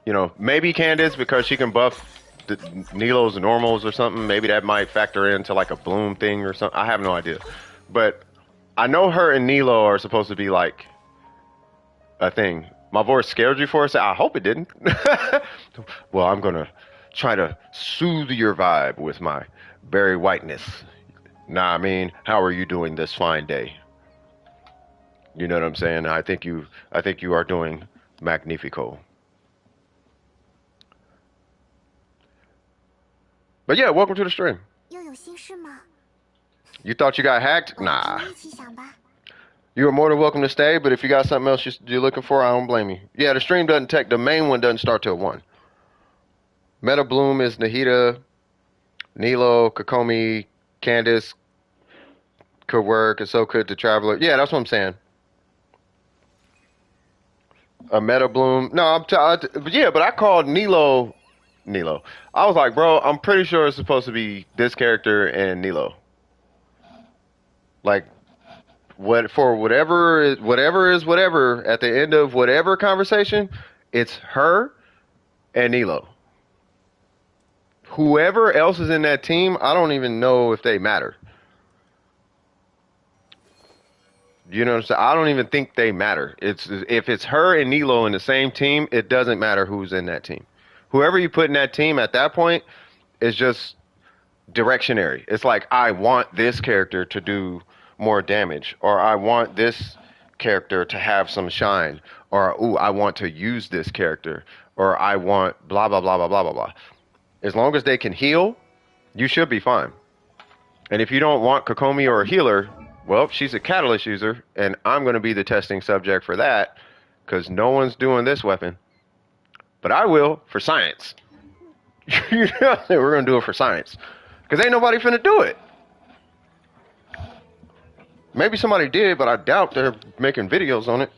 S1: You know, maybe Candace because she can buff the Nilo's normals or something. Maybe that might factor into like a Bloom thing or something. I have no idea. But I know her and Nilo are supposed to be like a thing. My voice scared you for a second? I hope it didn't. Well, I'm going to try to soothe your vibe with my berry whiteness. Nah, I mean, how are you doing this fine day? You know what I'm saying? I think you are doing magnifico. But yeah, welcome to the stream. You thought you got hacked? Nah. You are more than welcome to stay, but if you got something else you're looking for, I don't blame you. Yeah, the stream doesn't the main one doesn't start till 1. Meta Bloom is Nahida, Nilo, Kokomi, Candace, could work, and so could the Traveler. Yeah, that's what I'm saying. A Meta Bloom. No, but I called Nilo. I was like, bro, I'm pretty sure it's supposed to be this character and Nilo. Like, whatever is whatever at the end of whatever conversation, it's her and Nilo. Whoever else is in that team, I don't even know if they matter. You know what I'm saying? I don't even think they matter. If it's her and Nilo in the same team, it doesn't matter who's in that team. Whoever you put in that team at that point is just directionary. It's like, I want this character to do more damage, or I want this character to have some shine, or ooh, I want to use this character, or I want blah blah blah blah blah blah blah. As long as they can heal, you should be fine. And if you don't want Kokomi or a healer, well, she's a catalyst user, and I'm going to be the testing subject for that, because no one's doing this weapon. But I will for science. You know, we're going to do it for science. Because ain't nobody finna do it. Maybe somebody did, but I doubt they're making videos on it.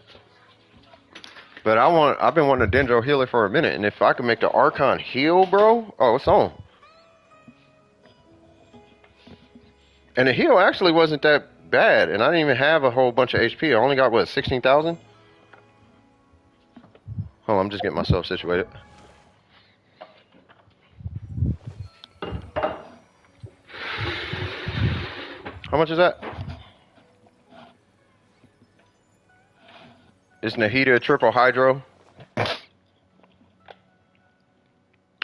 S1: But I've been wanting a Dendro healer for a minute, and if I can make the Archon heal, bro, oh, it's on. And the heal actually wasn't that bad, and I didn't even have a whole bunch of HP. I only got, what, 16,000? Hold on, I'm just getting myself situated. How much is that? Is Nahida triple hydro?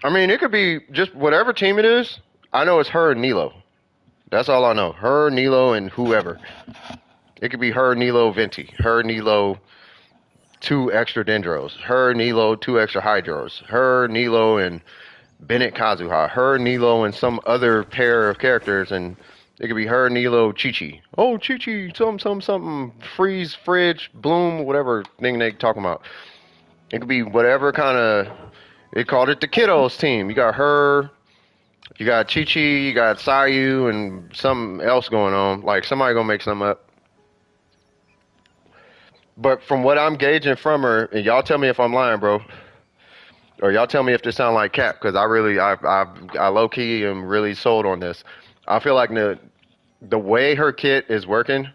S1: I mean, it could be just whatever team it is. I know it's her and Nilo. That's all I know. Her, Nilo, and whoever. It could be her, Nilo, Venti. Her, Nilo, 2 extra Dendros. Her, Nilo, 2 extra Hydros. Her, Nilo, and Bennett Kazuha. Her, Nilo, and some other pair of characters. And it could be her, Nilo, Chi-Chi. Oh, Chi-Chi, something. Freeze, fridge, bloom, whatever thing they talking about. It could be whatever kind of... They called it the Kiddos team. You got her... You got Chi-Chi, you got Sayu, and something else going on. Like, somebody gonna make something up. But from what I'm gauging from her, and y'all tell me if I'm lying, bro, or y'all tell me if this sound like cap, because I low key am really sold on this. I feel like the way her kit is working,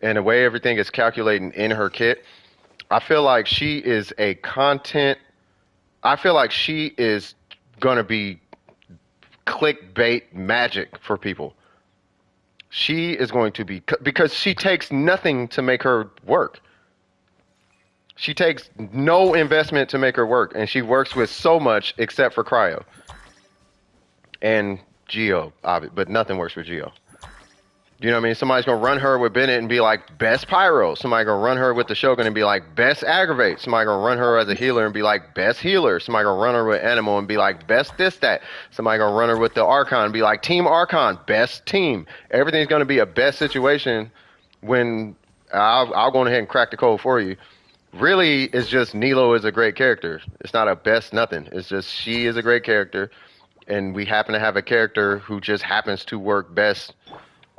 S1: and the way everything is calculating in her kit, I feel like she is a content. I feel like she is gonna be clickbait magic for people. She is going to be, because she takes nothing to make her work. She takes no investment to make her work, and she works with so much except for Cryo and Geo, but nothing works with Geo. You know what I mean? Somebody's gonna run her with Bennett and be like best Pyro. Somebody gonna run her with the Shogun and be like best Aggravate. Somebody gonna run her as a healer and be like best healer. Somebody gonna run her with Animal and be like best this that. Somebody gonna run her with the Archon and be like team Archon, best team. Everything's gonna be a best situation. When I'll go ahead and crack the code for you. Really, it's just Nilo is a great character. It's not a best nothing. It's just she is a great character, and we happen to have a character who just happens to work best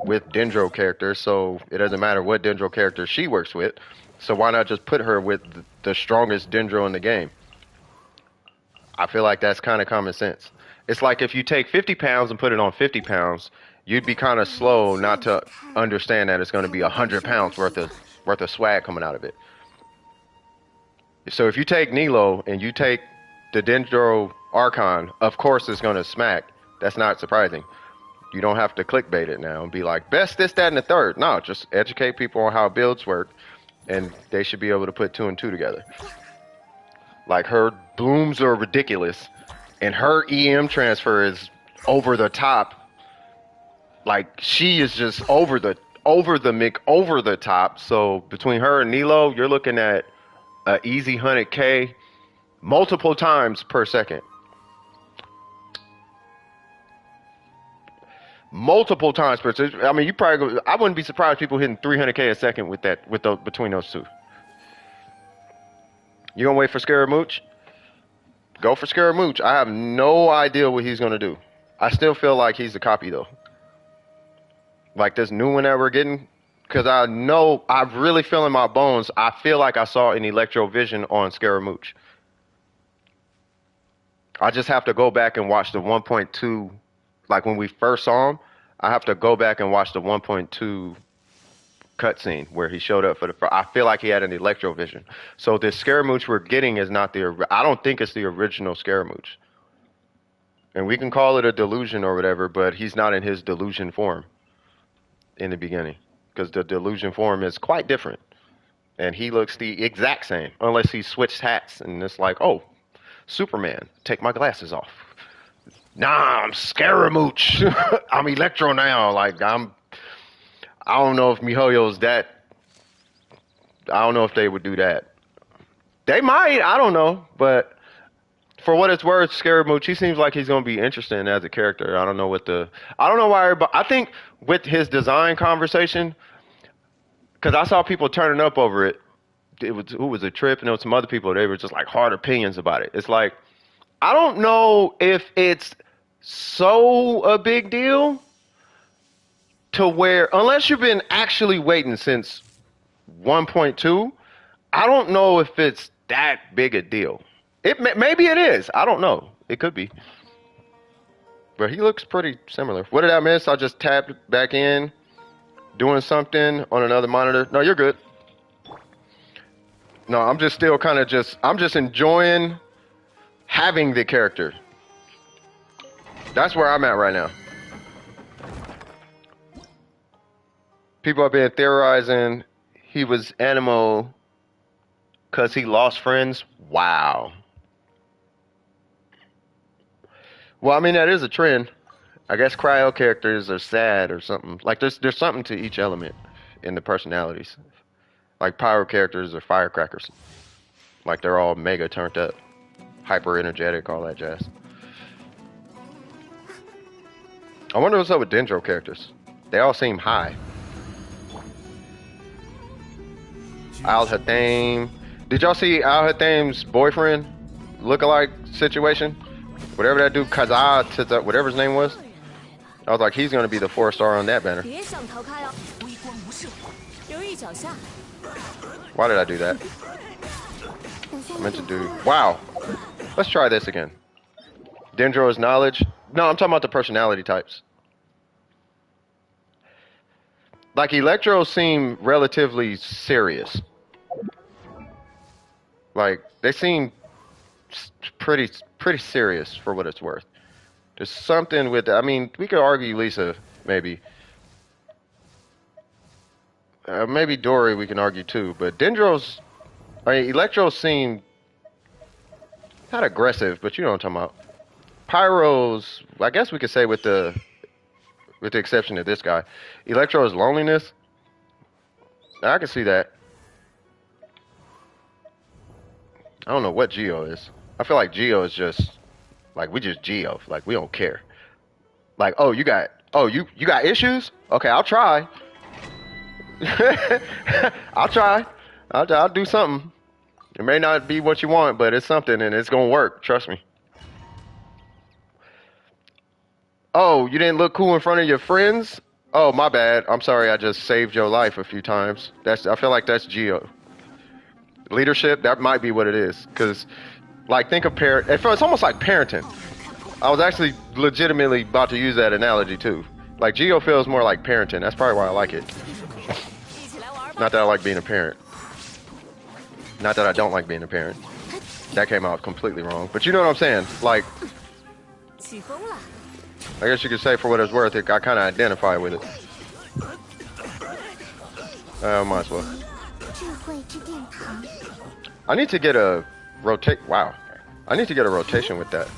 S1: with Dendro characters, so it doesn't matter what Dendro character she works with. So why not just put her with the strongest Dendro in the game? I feel like that's kind of common sense. It's like if you take 50 pounds and put it on 50 pounds, you'd be kind of slow not to understand that it's going to be 100 pounds worth of swag coming out of it. So if you take Nilo and you take the Dendro Archon, of course it's going to smack. That's not surprising. You don't have to clickbait it now and be like, best this, that, and the third. No, just educate people on how builds work, and they should be able to put 2 and 2 together. Like, her blooms are ridiculous, and her EM transfer is over the top. Like, she is just over the top. So between her and Nilo, you're looking at an easy 100K multiple times per second. Multiple times per second. I mean, I wouldn't be surprised people hitting 300K a second between those two. You gonna wait for Scaramouche? Go for Scaramouche. I have no idea what he's gonna do. I still feel like he's a copy though. Like this new one that we're getting, because I really feel in my bones. I feel like I saw an Electro Vision on Scaramouche. I just have to go back and watch the 1.2. Like when we first saw him, I have to go back and watch the 1.2 cutscene where he showed up for I feel like he had an Electro Vision. So this Scaramouche we're getting is not I don't think it's the original Scaramouche. And we can call it a delusion or whatever, but he's not in his delusion form in the beginning, because the delusion form is quite different. And he looks the exact same, unless he switched hats and it's like, oh, Superman, take my glasses off. Nah, I'm Scaramouche. I'm Electro now. Like, I don't know if MiHoYo's that. I don't know if they would do that. They might. I don't know. But for what it's worth, Scaramouche, he seems like he's going to be interesting as a character. I don't know why everybody. I think with his design conversation, because I saw people turning up over it. Who was a Trip, and there was some other people. They were just like hard opinions about it. It's like, I don't know if it's so a big deal to where, unless you've been actually waiting since 1.2, I don't know if it's that big a deal. Maybe it is. I don't know. It could be. But he looks pretty similar. What did I miss? I just tapped back in, doing something on another monitor. No, you're good. No, I'm just still kind of I'm just enjoying having the character. That's where I'm at right now. People have been theorizing he was Animo because he lost friends. Wow. Well, I mean, that is a trend. I guess cryo characters are sad or something. Like there's something to each element in the personalities. Like pyro characters are firecrackers. Like they're all mega turned up, hyper energetic, all that jazz. I wonder what's up with Dendro characters. They all seem high. Al Hatham. Did y'all see Al Hatham's boyfriend look-alike situation? Whatever that dude Kazaa, whatever his name was. I was like, he's gonna be the 4-star on that banner. Why did I do that? I meant to do. Wow. Let's try this again. Dendro's knowledge. No, I'm talking about the personality types. Like Electro seem relatively serious. Like they seem pretty serious for what it's worth. There's something with. I mean, we could argue Lisa maybe. Maybe Dory we can argue too, but Dendro's. I mean, Electro seem not aggressive, but you know what I'm talking about. Pyro's. I guess we could say with the exception of this guy, Electro's loneliness. I can see that. I don't know what Geo is. I feel like Geo is just like we just Geo. Like we don't care. Like you got issues? Okay, I'll try. I'll try. I'll do something. It may not be what you want, but it's something and it's gonna work. Trust me. Oh, you didn't look cool in front of your friends? Oh, my bad. I'm sorry. I just saved your life a few times. I feel like that's Geo. Leadership, that might be what it is. Because, like, think of parent. It's almost like parenting. I was actually legitimately about to use that analogy, too. Like, Geo feels more like parenting. That's probably why I like it. Not that I like being a parent. Not that I don't like being a parent. That came out completely wrong. But you know what I'm saying? Like, I guess you could say for what it's worth, I kind of identify with it. Might as well. I need to get a Wow. I need to get a rotation with that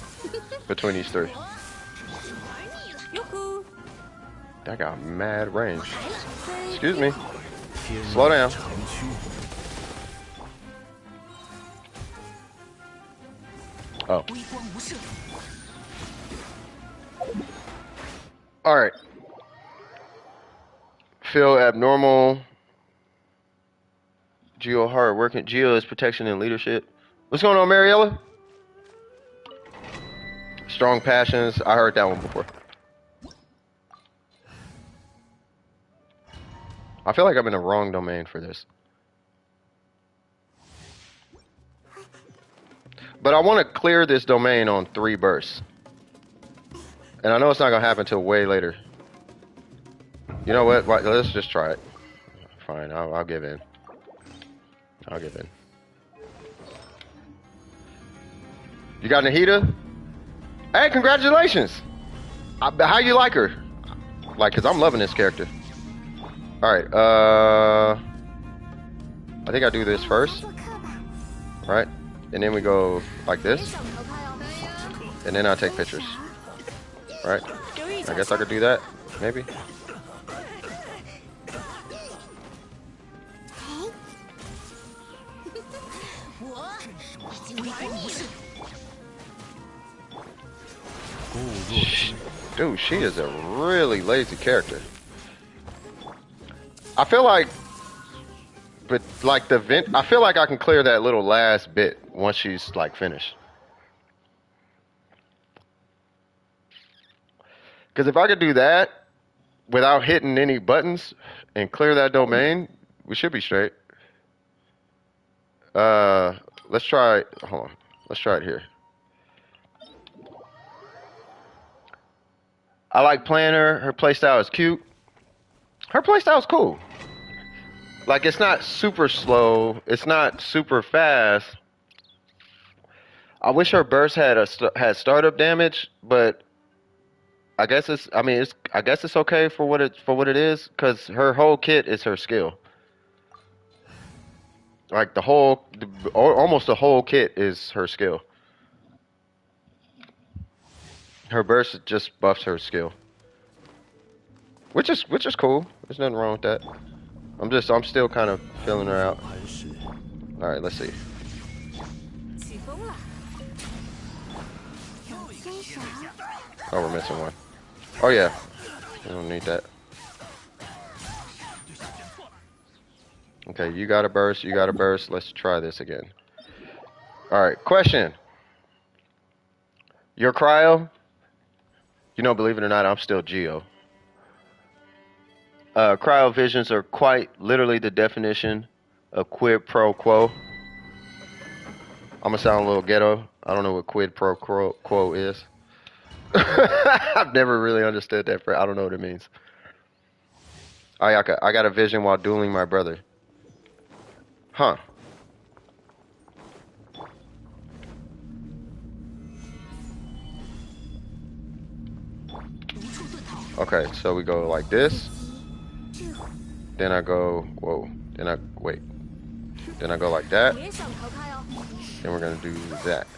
S1: between these three. That got mad range. Excuse me. Slow down. Oh. Alright. Feel abnormal. Geo hard working. Geo is protection and leadership. What's going on, Mariella? Strong passions. I heard that one before. I feel like I'm in the wrong domain for this. But I want to clear this domain on 3 bursts. And I know it's not going to happen until way later. You know what? Let's just try it. Fine, I'll give in. I'll give in. You got Nahida? Hey, congratulations! How you like her? Like, because I'm loving this character. Alright, I think I do this first. Right? And then we go like this. And then I take pictures. Right? I guess I could do that, maybe. Dude, she is a really lazy character. I feel like, but like I feel like I can clear that little last bit once she's like finished. Because if I could do that without hitting any buttons and clear that domain, we should be straight. Let's try. Hold on. Let's try it here. I like playing her. Her playstyle is cute. Her playstyle is cool. Like, it's not super slow. It's not super fast. I wish her burst had startup damage, but I guess it's. I mean, I guess it's okay for what it is, because her whole kit is her skill. Like almost the whole kit is her skill. Her burst just buffs her skill, which is cool. There's nothing wrong with that. I'm still kind of feeling her out. All right, let's see. Oh, we're missing one. Oh yeah, we don't need that. Okay, you got a burst. You got a burst. Let's try this again. All right, question. Your cryo. You know, believe it or not, I'm still Geo. Cryo visions are quite literally the definition of quid pro quo. I'm gonna sound a little ghetto. I don't know what quid pro quo is. I've never really understood that. I don't know what it means. I got a vision while dueling my brother. Huh. Okay, so we go like this. Then I go, whoa. Then I go like that. Then we're gonna do that.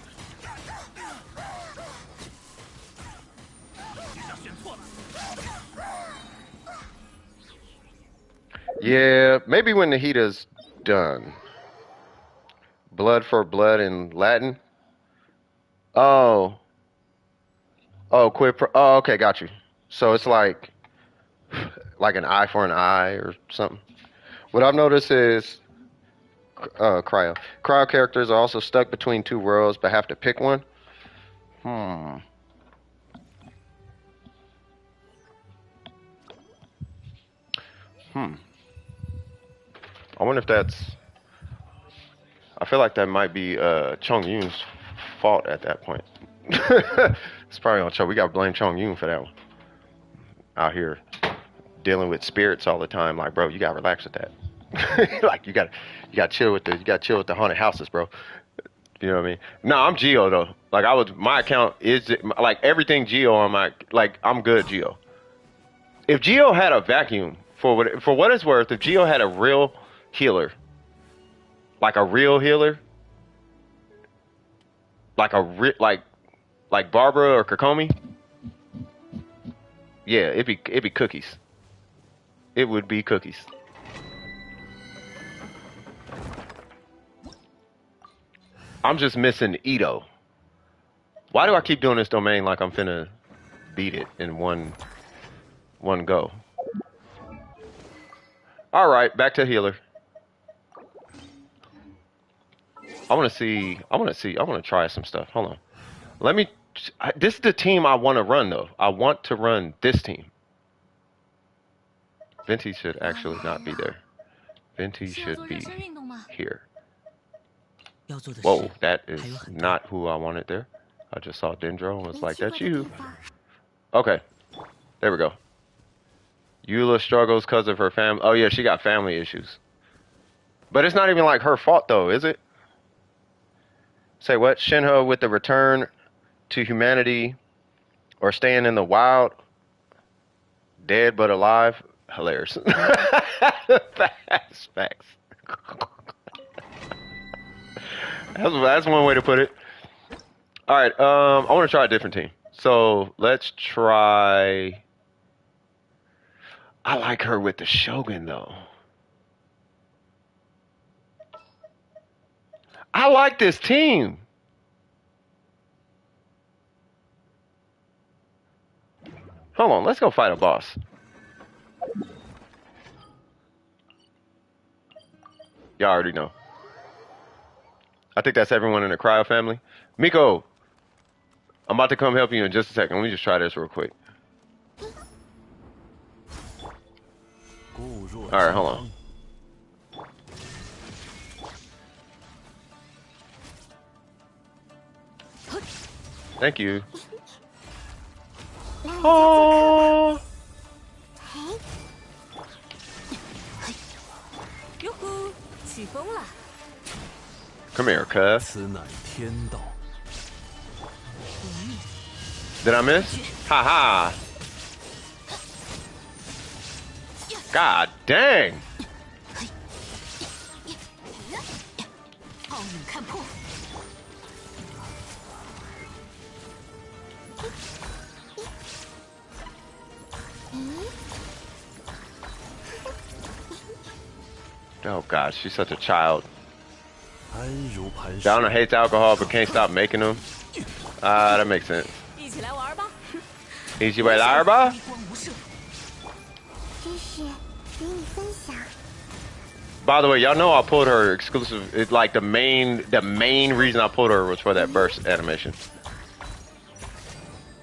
S1: Yeah, maybe when Nahida's done. Blood for blood in Latin. Oh. Oh, quid pro. Oh, okay, got you. So it's like an eye for an eye or something. What I've noticed is cryo. Cryo characters are also stuck between two worlds but have to pick one. Hmm. I wonder if that's... I feel like that might be Chong Yun's fault at that point. It's probably on Cho. We gotta blame Chong Yun for that one. Out here dealing with spirits all the time. Like, bro, you gotta relax with that. Like you gotta chill with the haunted houses, bro. You know what I mean? No, I'm Geo though. Like my account is like everything Geo on my, like I'm good Geo. If Geo had a vacuum, for what it's worth, if Geo had a real healer, like a real healer, like like Barbara or Kokomi, yeah, it'd be cookies. It would be cookies. I'm just missing Ito. Why do I keep doing this domain like I'm finna beat it in one go? All right, back to healer. I want to try some stuff. Hold on. This is the team I want to run though. I want to run this team. Venti should actually not be there. Venti should be here. Whoa, that is not who I wanted there. I just saw Dendro and was like, that's you. Okay, there we go. Eula struggles because of her family. Oh yeah, she got family issues. But it's not even like her fault though, is it? Say what? Shinho with the return to humanity or staying in the wild. Dead but alive. Hilarious. Facts. That's one way to put it. All right, I want to try a different team. So let's try... I like her with the Shogun, though. I like this team. Hold on, let's go fight a boss. Y'all already know. I think that's everyone in the cryo family. Miko, I'm about to come help you in just a second. Let me just try this real quick. Alright, hold on. Thank you. Oh. Come here, cuz. Did I miss? Haha. God dang. Oh God, she's such a child. Donna hates alcohol but can't stop making them. That makes sense. 一起来玩吧。By the way, y'all know I pulled her exclusive. It's like the main reason I pulled her was for that burst animation.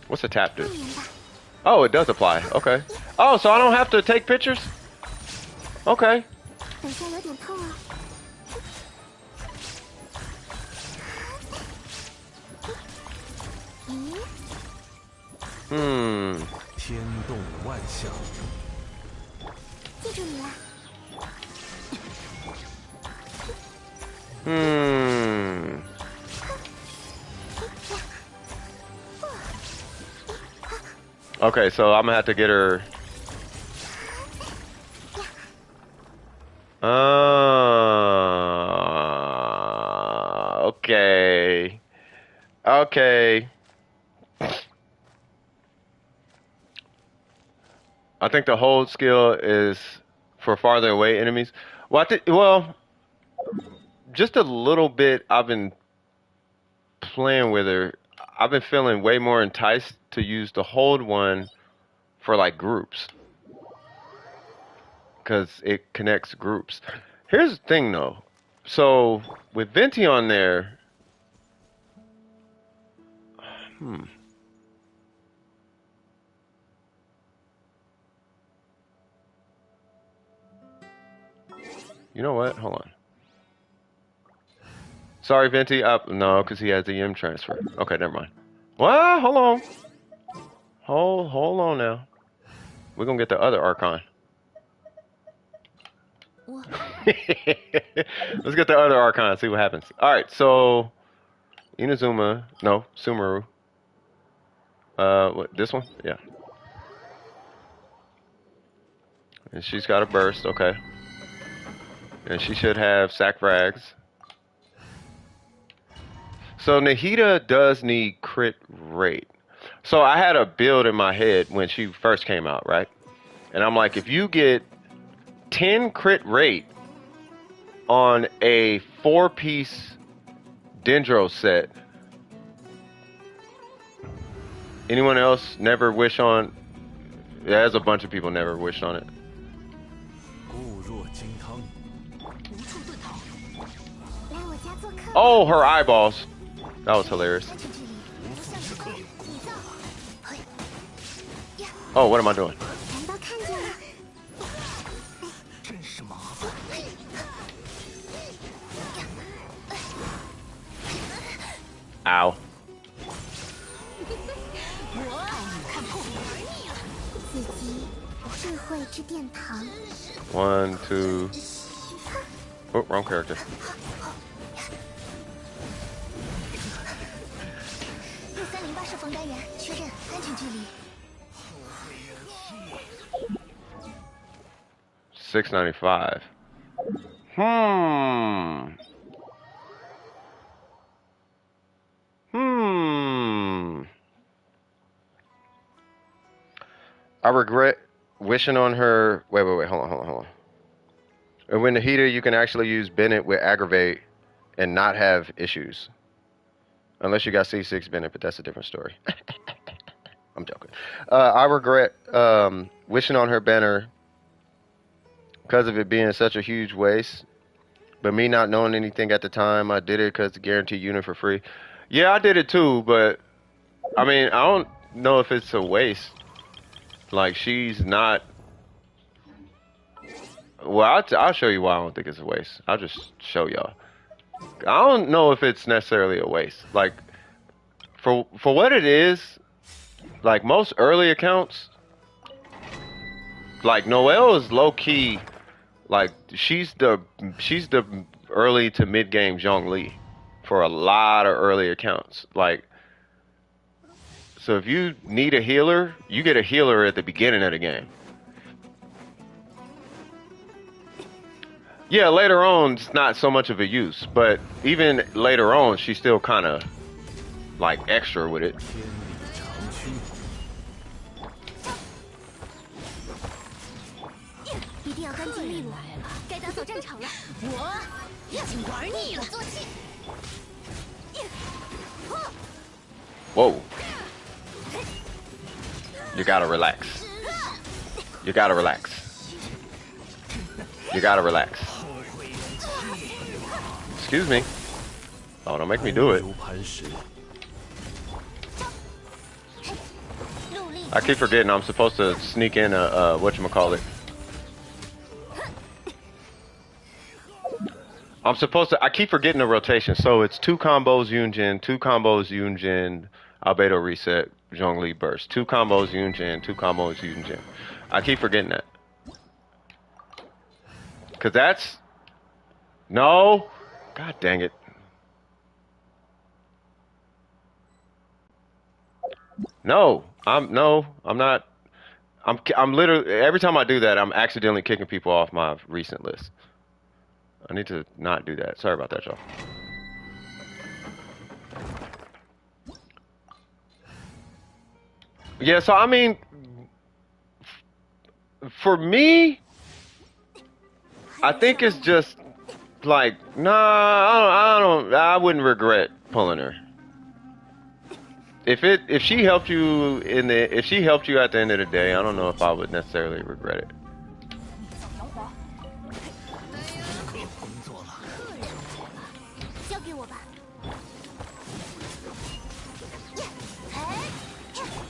S1: What's the tap do? Oh, it does apply. Okay. Oh, so I don't have to take pictures? Okay. Hmm. Hmm. Okay, so I'm gonna have to get her. Okay. Okay. I think the hold skill is for farther away enemies. Well, just a little bit. I've been playing with her. I've been feeling way more enticed to use the hold one for like groups because it connects groups. Here's the thing though. So with Venti on there, You know what? Hold on. Sorry, Venti. No, because he has the EM transfer. Okay, never mind. Well, hold on. Hold on now. We're gonna get the other Archon. Let's get the other Archon and see what happens. Alright, so Inazuma, no, Sumeru. What, this one? Yeah. And she's got a burst, okay. And she should have sack frags. So Nahida does need crit rate. So I had a build in my head when she first came out, right? And I'm like, if you get 10 crit rate on a 4-piece Dendro set, anyone else never wish on? Yeah, there's a bunch of people never wished on it. Oh, her eyeballs. That was hilarious. Oh, what am I doing? Ow. 1, 2. Oh, wrong character. $6.95. I regret wishing on her. Wait. Hold on. And when Nahida, you can actually use Bennett with aggravate and not have issues. Unless you got C6 Bennett, but that's a different story. I'm joking. I regret wishing on her banner because of it being such a huge waste. But me not knowing anything at the time, I did it because it's a guaranteed unit for free. Yeah, I did it too, but I mean, I don't know if it's a waste. Like, she's not... Well, I'll show you why I don't think it's a waste. I'll just show y'all. I don't know if it's necessarily a waste. Like, for what it is, like most early accounts, like Noelle is low key, like she's the early to mid game Zhongli for a lot of early accounts. Like, so if you need a healer, you get a healer at the beginning of the game. Yeah, later on, it's not so much of a use, but even later on, she's still kind of like extra with it.
S2: 天理长驱，
S3: 一定要干净利落，该打扫战场了。我已经玩腻了，做戏。
S1: Whoa. You gotta relax. You gotta relax. You gotta relax. Excuse me. Oh, don't make me do it.
S2: 如磐石，
S1: I keep forgetting I'm supposed to sneak in a whatchamacallit. I keep forgetting the rotation. So it's 2 combos Yunjin, 2 combos Yunjin, Albedo reset, Zhongli burst. 2 combos Yunjin, 2 combos Yunjin. I keep forgetting that. Cause that's no. God dang it. No, I'm not. I'm literally every time I do that, I'm accidentally kicking people off my recent list. I need to not do that. Sorry about that, y'all. Yeah, so I mean, for me, I think it's just like, nah, I wouldn't regret pulling her. If she helped you if she helped you at the end of the day, I don't know if I would necessarily regret it.
S2: 工作了。
S3: 交给我吧。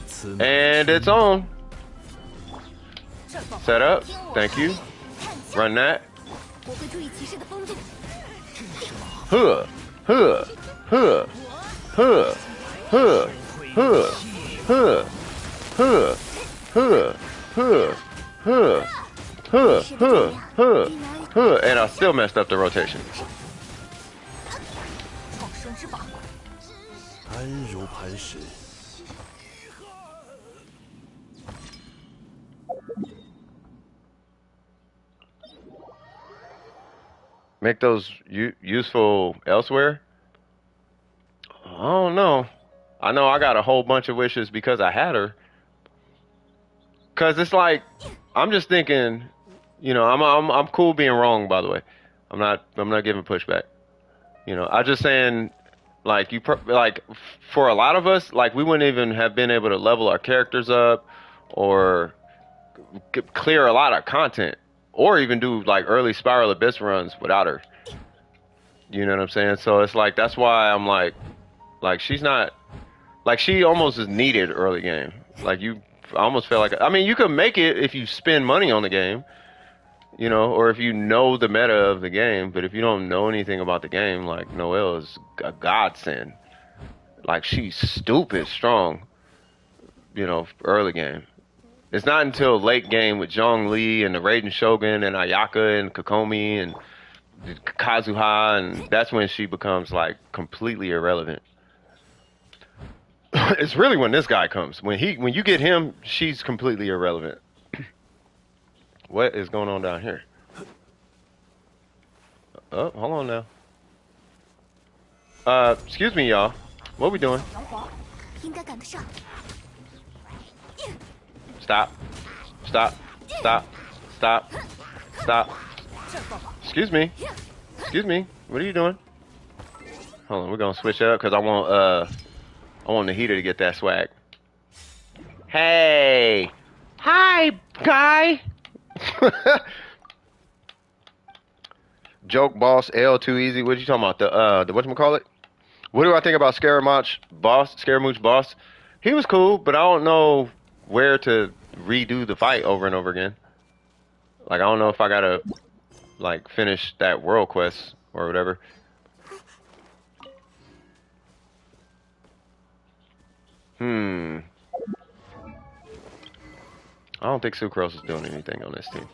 S2: 此
S1: And it's on. Set up. Thank you. Run that.
S3: 我会注意骑士的风度。
S1: Huh. Huh. Huh. Huh. Huh. Huh. Huh. Huh. Huh. Huh. Huh. Huh. Huh. Huh. Huh. And I still messed up the rotation.
S3: 放生之法。
S2: 安如磐石，
S1: Make those useful elsewhere? I don't know. I know I got a whole bunch of wishes because I had her. Cause it's like I'm just thinking, you know, I'm cool being wrong. By the way, I'm not giving pushback. You know, I'm just saying, like like for a lot of us, like we wouldn't even have been able to level our characters up or clear a lot of content or even do like early Spiral Abyss runs without her. You know what I'm saying? So it's like that's why I'm like she's not like she almost is needed early game. Like I almost feel like I mean you could make it if you spend money on the game, you know, or if you know the meta of the game. But if you don't know anything about the game, like Noelle is a godsend. Like she's stupid strong, you know, early game. It's not until late game with Zhongli and the Raiden Shogun and Ayaka and Kokomi and Kazuha, and that's when she becomes like completely irrelevant. It's really when this guy comes. When you get him, she's completely irrelevant. What is going on down here? Oh, hold on now. Excuse me, y'all. What we doing?
S3: 应该赶得上。
S1: Stop. Stop. Stop. Stop. Stop. Excuse me. Excuse me. What are you doing? Hold on, we're gonna switch up because I want Nahida to get that swag. Hey. Hi, guy. Joke boss L too easy. What you talking about? The whatchamacallit? What do I think about Scaramouche boss? He was cool, but I don't know where to redo the fight over and over again. Like I don't know if I gotta like finish that world quest or whatever. I don't think Sucrose is doing anything on this team.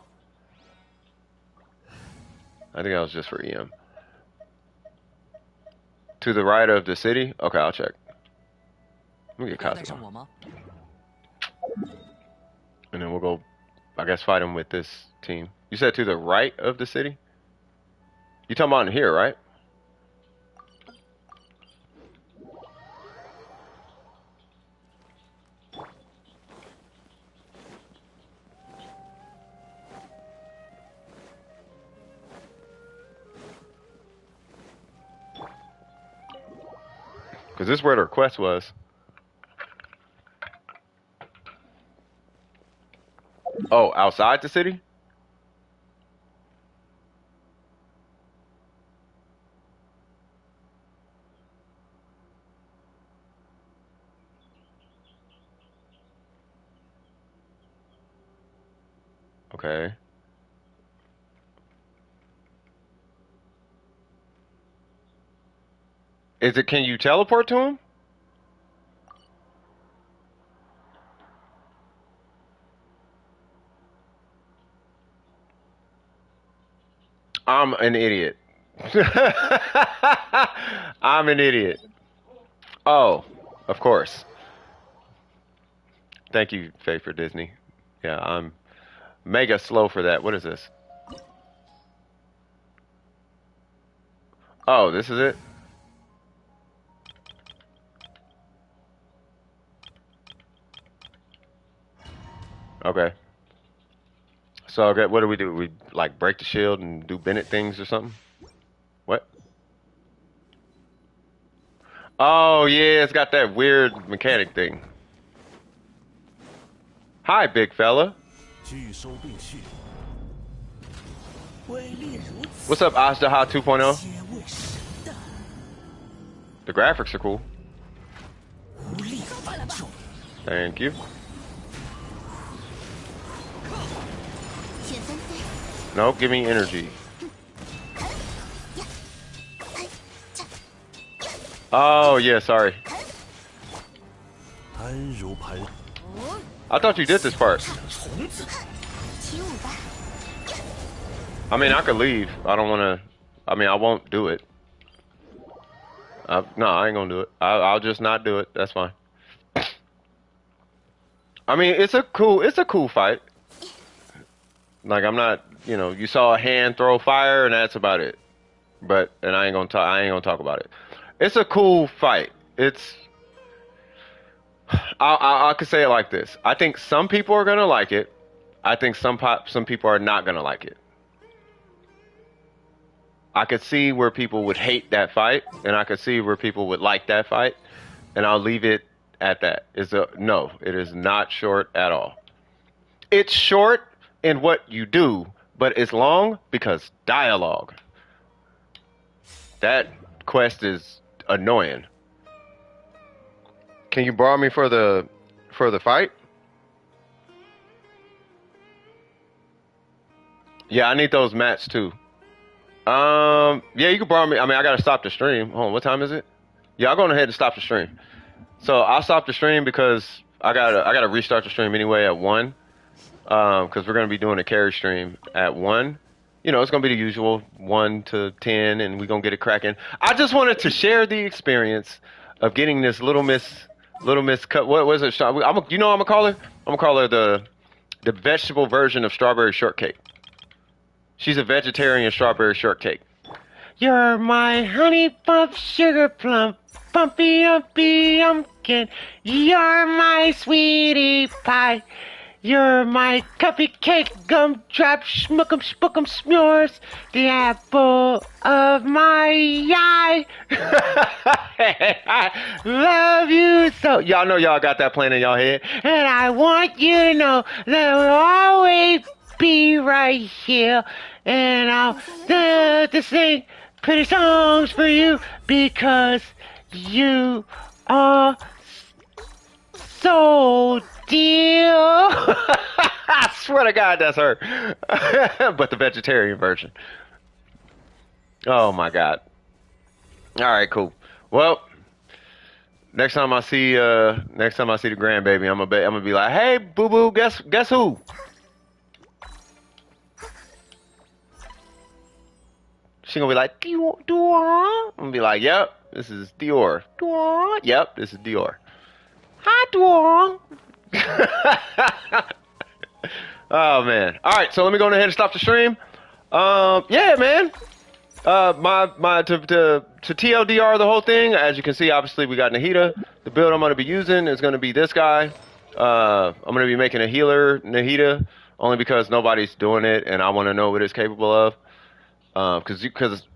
S1: I think that was just for EM. To the right of the city? Okay, I'll check. Let me get Kazuha. And then we'll go, I guess, fight him with this team. You said to the right of the city? You talking about in here, right? Because this is where the request was. Oh, outside the city? Okay. Is it, can you teleport to him? I'm an idiot. I'm an idiot. Oh, of course. Thank you, Faye, for Disney. Yeah, I'm mega slow for that. What is this? Oh, this is it? Okay. So, okay, what do? We like break the shield and do Bennett things or something? What? Oh, yeah, it's got that weird mechanic thing. Hi, big fella.
S2: 聚收并蓄，威力如此，
S1: What's up, Ashtaha 2.0?
S2: 皆为神的，
S1: The graphics are cool.
S2: 无力反重。
S1: Thank you.
S3: 旋风飞，
S1: No, give me energy. Oh, yeah, sorry.
S2: 安如磐，
S1: I thought you did this part.
S2: 虫子，
S3: 起舞吧，
S1: I mean, I could leave. I don't want to. I mean, I won't do it. No, I ain't gonna do it. I'll just not do it. That's fine. I mean, it's a cool fight. Like, I'm not, you know, you saw a hand throw fire and that's about it. But, and I ain't gonna talk about it. It's a cool fight. I could say it like this. I think some people are gonna like it. I think some people are not gonna like it. I could see where people would hate that fight, and I could see where people would like that fight, and I'll leave it at that. No, it is not short at all. It's short in what you do, but it's long because dialogue. That quest is annoying. Can you borrow me for the fight? Yeah, I need those mats too. Yeah, you can borrow me. I mean, I gotta stop the stream. Hold on, what time is it? Yeah, I'll go ahead and stop the stream. So I'll stop the stream because I gotta restart the stream anyway at 1. Because we're gonna be doing a carry stream at 1. You know, it's gonna be the usual 1 to 10, and we're gonna get it cracking. I just wanted to share the experience of getting this little miss cut. What was it? You know what I'm gonna call her? I'm gonna call her the vegetable version of strawberry shortcake. She's a vegetarian strawberry shortcake. You're my honey puff sugar plum, pumpy umpy umpkin. You're my sweetie pie. You're my cupcake gumdrop schmookum spookum s'mores, the apple of my eye. I love you so. Y'all know y'all got that playing in y'all head. And I want you to know that we'll always be right here. And I'll to sing pretty songs for you because you are so dear. I swear to God, that's her. But the vegetarian version. Oh my God. All right, cool. Well, next time I see the grandbaby, I'm gonna be like, hey, boo boo, guess who? She gonna be like, Dior. I'm gonna be like, yep, this is Dior. Dior. Yep, this is Dior. Hi, Dior. Oh man. All right, so let me go ahead and stop the stream. Yeah, man. To TLDR the whole thing, as you can see, obviously we got Nahida. The build I'm going to be using is going to be this guy. I'm going to be making a healer Nahida only because nobody's doing it and I want to know what it's capable of. Because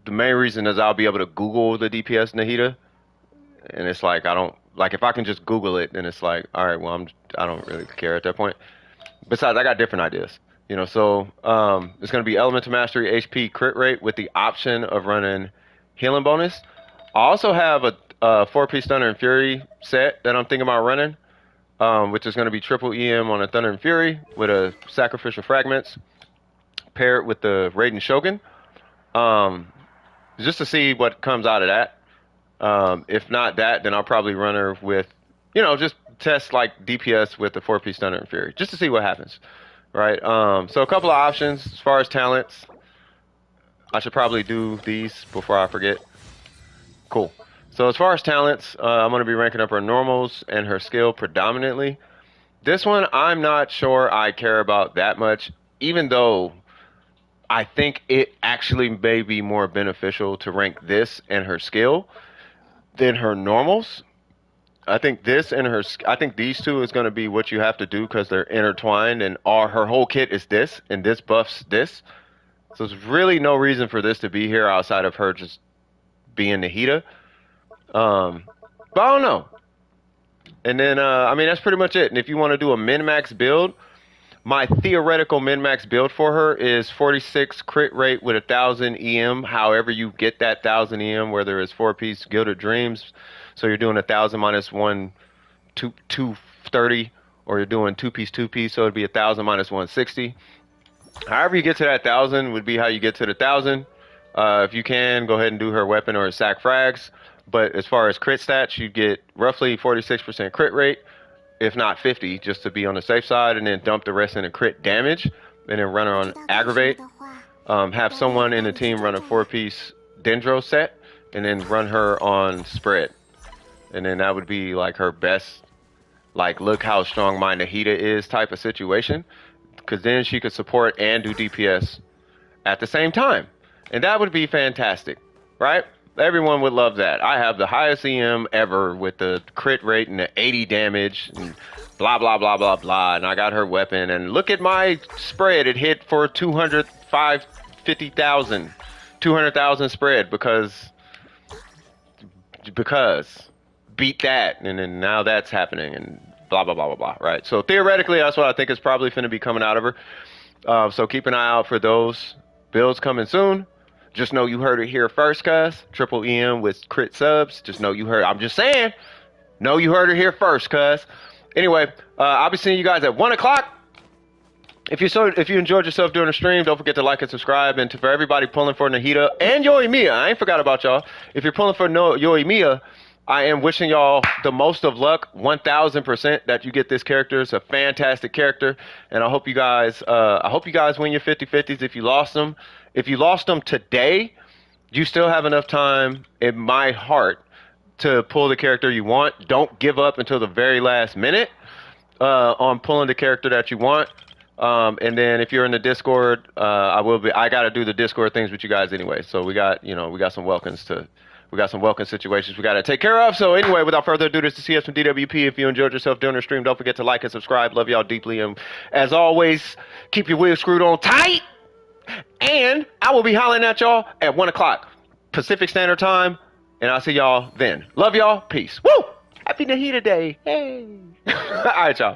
S1: the main reason is I'll be able to Google the DPS Nahida, and it's like I don't like if I can just Google it, then it's like all right, well I don't really care at that point. Besides, I got different ideas. So it's going to be Elemental Mastery HP crit rate with the option of running healing bonus. I also have a 4-piece Thunder and Fury set that I'm thinking about running, which is going to be triple EM on a Thunder and Fury with a Sacrificial Fragments paired with the Raiden Shogun, just to see what comes out of that. If not that, then I'll probably run her with, just test like DPS with the 4-piece Thunder and Fury, just to see what happens. Right, so a couple of options as far as talents. I should probably do these before I forget. Cool. So as far as talents, I'm going to be ranking up her normals and her skill predominantly. This one, I'm not sure I care about that much, even though I think it actually may be more beneficial to rank this and her skill than her normals. I think this and I think these two is going to be what you have to do because they're intertwined, and her whole kit is this, and this buffs this. So there's really no reason for this to be here outside of her just being Nahida. But I don't know. And then, I mean, that's pretty much it. And if you want to do a min-max build, my theoretical min-max build for her is 46 crit rate with 1,000 EM. However you get that 1,000 EM, whether it's 4-piece Gilded Dreams, so you're doing 1,000 minus 230, or you're doing 2-piece, so it'd be 1,000 minus 160. However you get to that 1,000 would be how you get to the 1,000. If you can, go ahead and do her weapon or sack frags. But as far as crit stats, you get roughly 46% crit rate, if not 50, just to be on the safe side, and then dump the rest into crit damage, and then run her on aggravate. Have someone in the team run a 4-piece Dendro set, and then run her on spread. And then that would be like her best, like, look how strong my Nahida is type of situation. Because then she could support and do DPS at the same time. And that would be fantastic, right? Everyone would love that. I have the highest EM ever with the crit rate and the 80 damage and blah, blah, blah, blah, blah. And I got her weapon. And look at my spread. It hit for 200,000 spread because beat that. And then now that's happening and blah, blah, blah, blah, blah, right? So theoretically, that's what I think is probably going to be coming out of her. So keep an eye out for those builds coming soon. Just know you heard it here first, cuz. Triple EM with crit subs. Just know you heard. I'm just saying. Know you heard it here first, cuz. Anyway, I'll be seeing you guys at 1 o'clock. If you enjoyed yourself during the stream, don't forget to like and subscribe. And for everybody pulling for Nahida and Yoimiya, I ain't forgot about y'all. If you're pulling for Yoimiya, I am wishing y'all the most of luck, 1,000% that you get this character. It's a fantastic character, and I hope you guys win your 50-50s if you lost them. If you lost them today, you still have enough time in my heart to pull the character you want. Don't give up until the very last minute on pulling the character that you want. And then if you're in the Discord, I got to do the Discord things with you guys anyway. So we got some welcomes situations we got to take care of. So anyway, without further ado, this is CS from DWP. If you enjoyed yourself during the stream, don't forget to like and subscribe. Love y'all deeply. And as always, keep your wheels screwed on tight. And I will be hollering at y'all at 1 o'clock Pacific Standard Time. And I'll see y'all then. Love y'all. Peace. Woo! Happy Nahida Day. Hey. All right, y'all.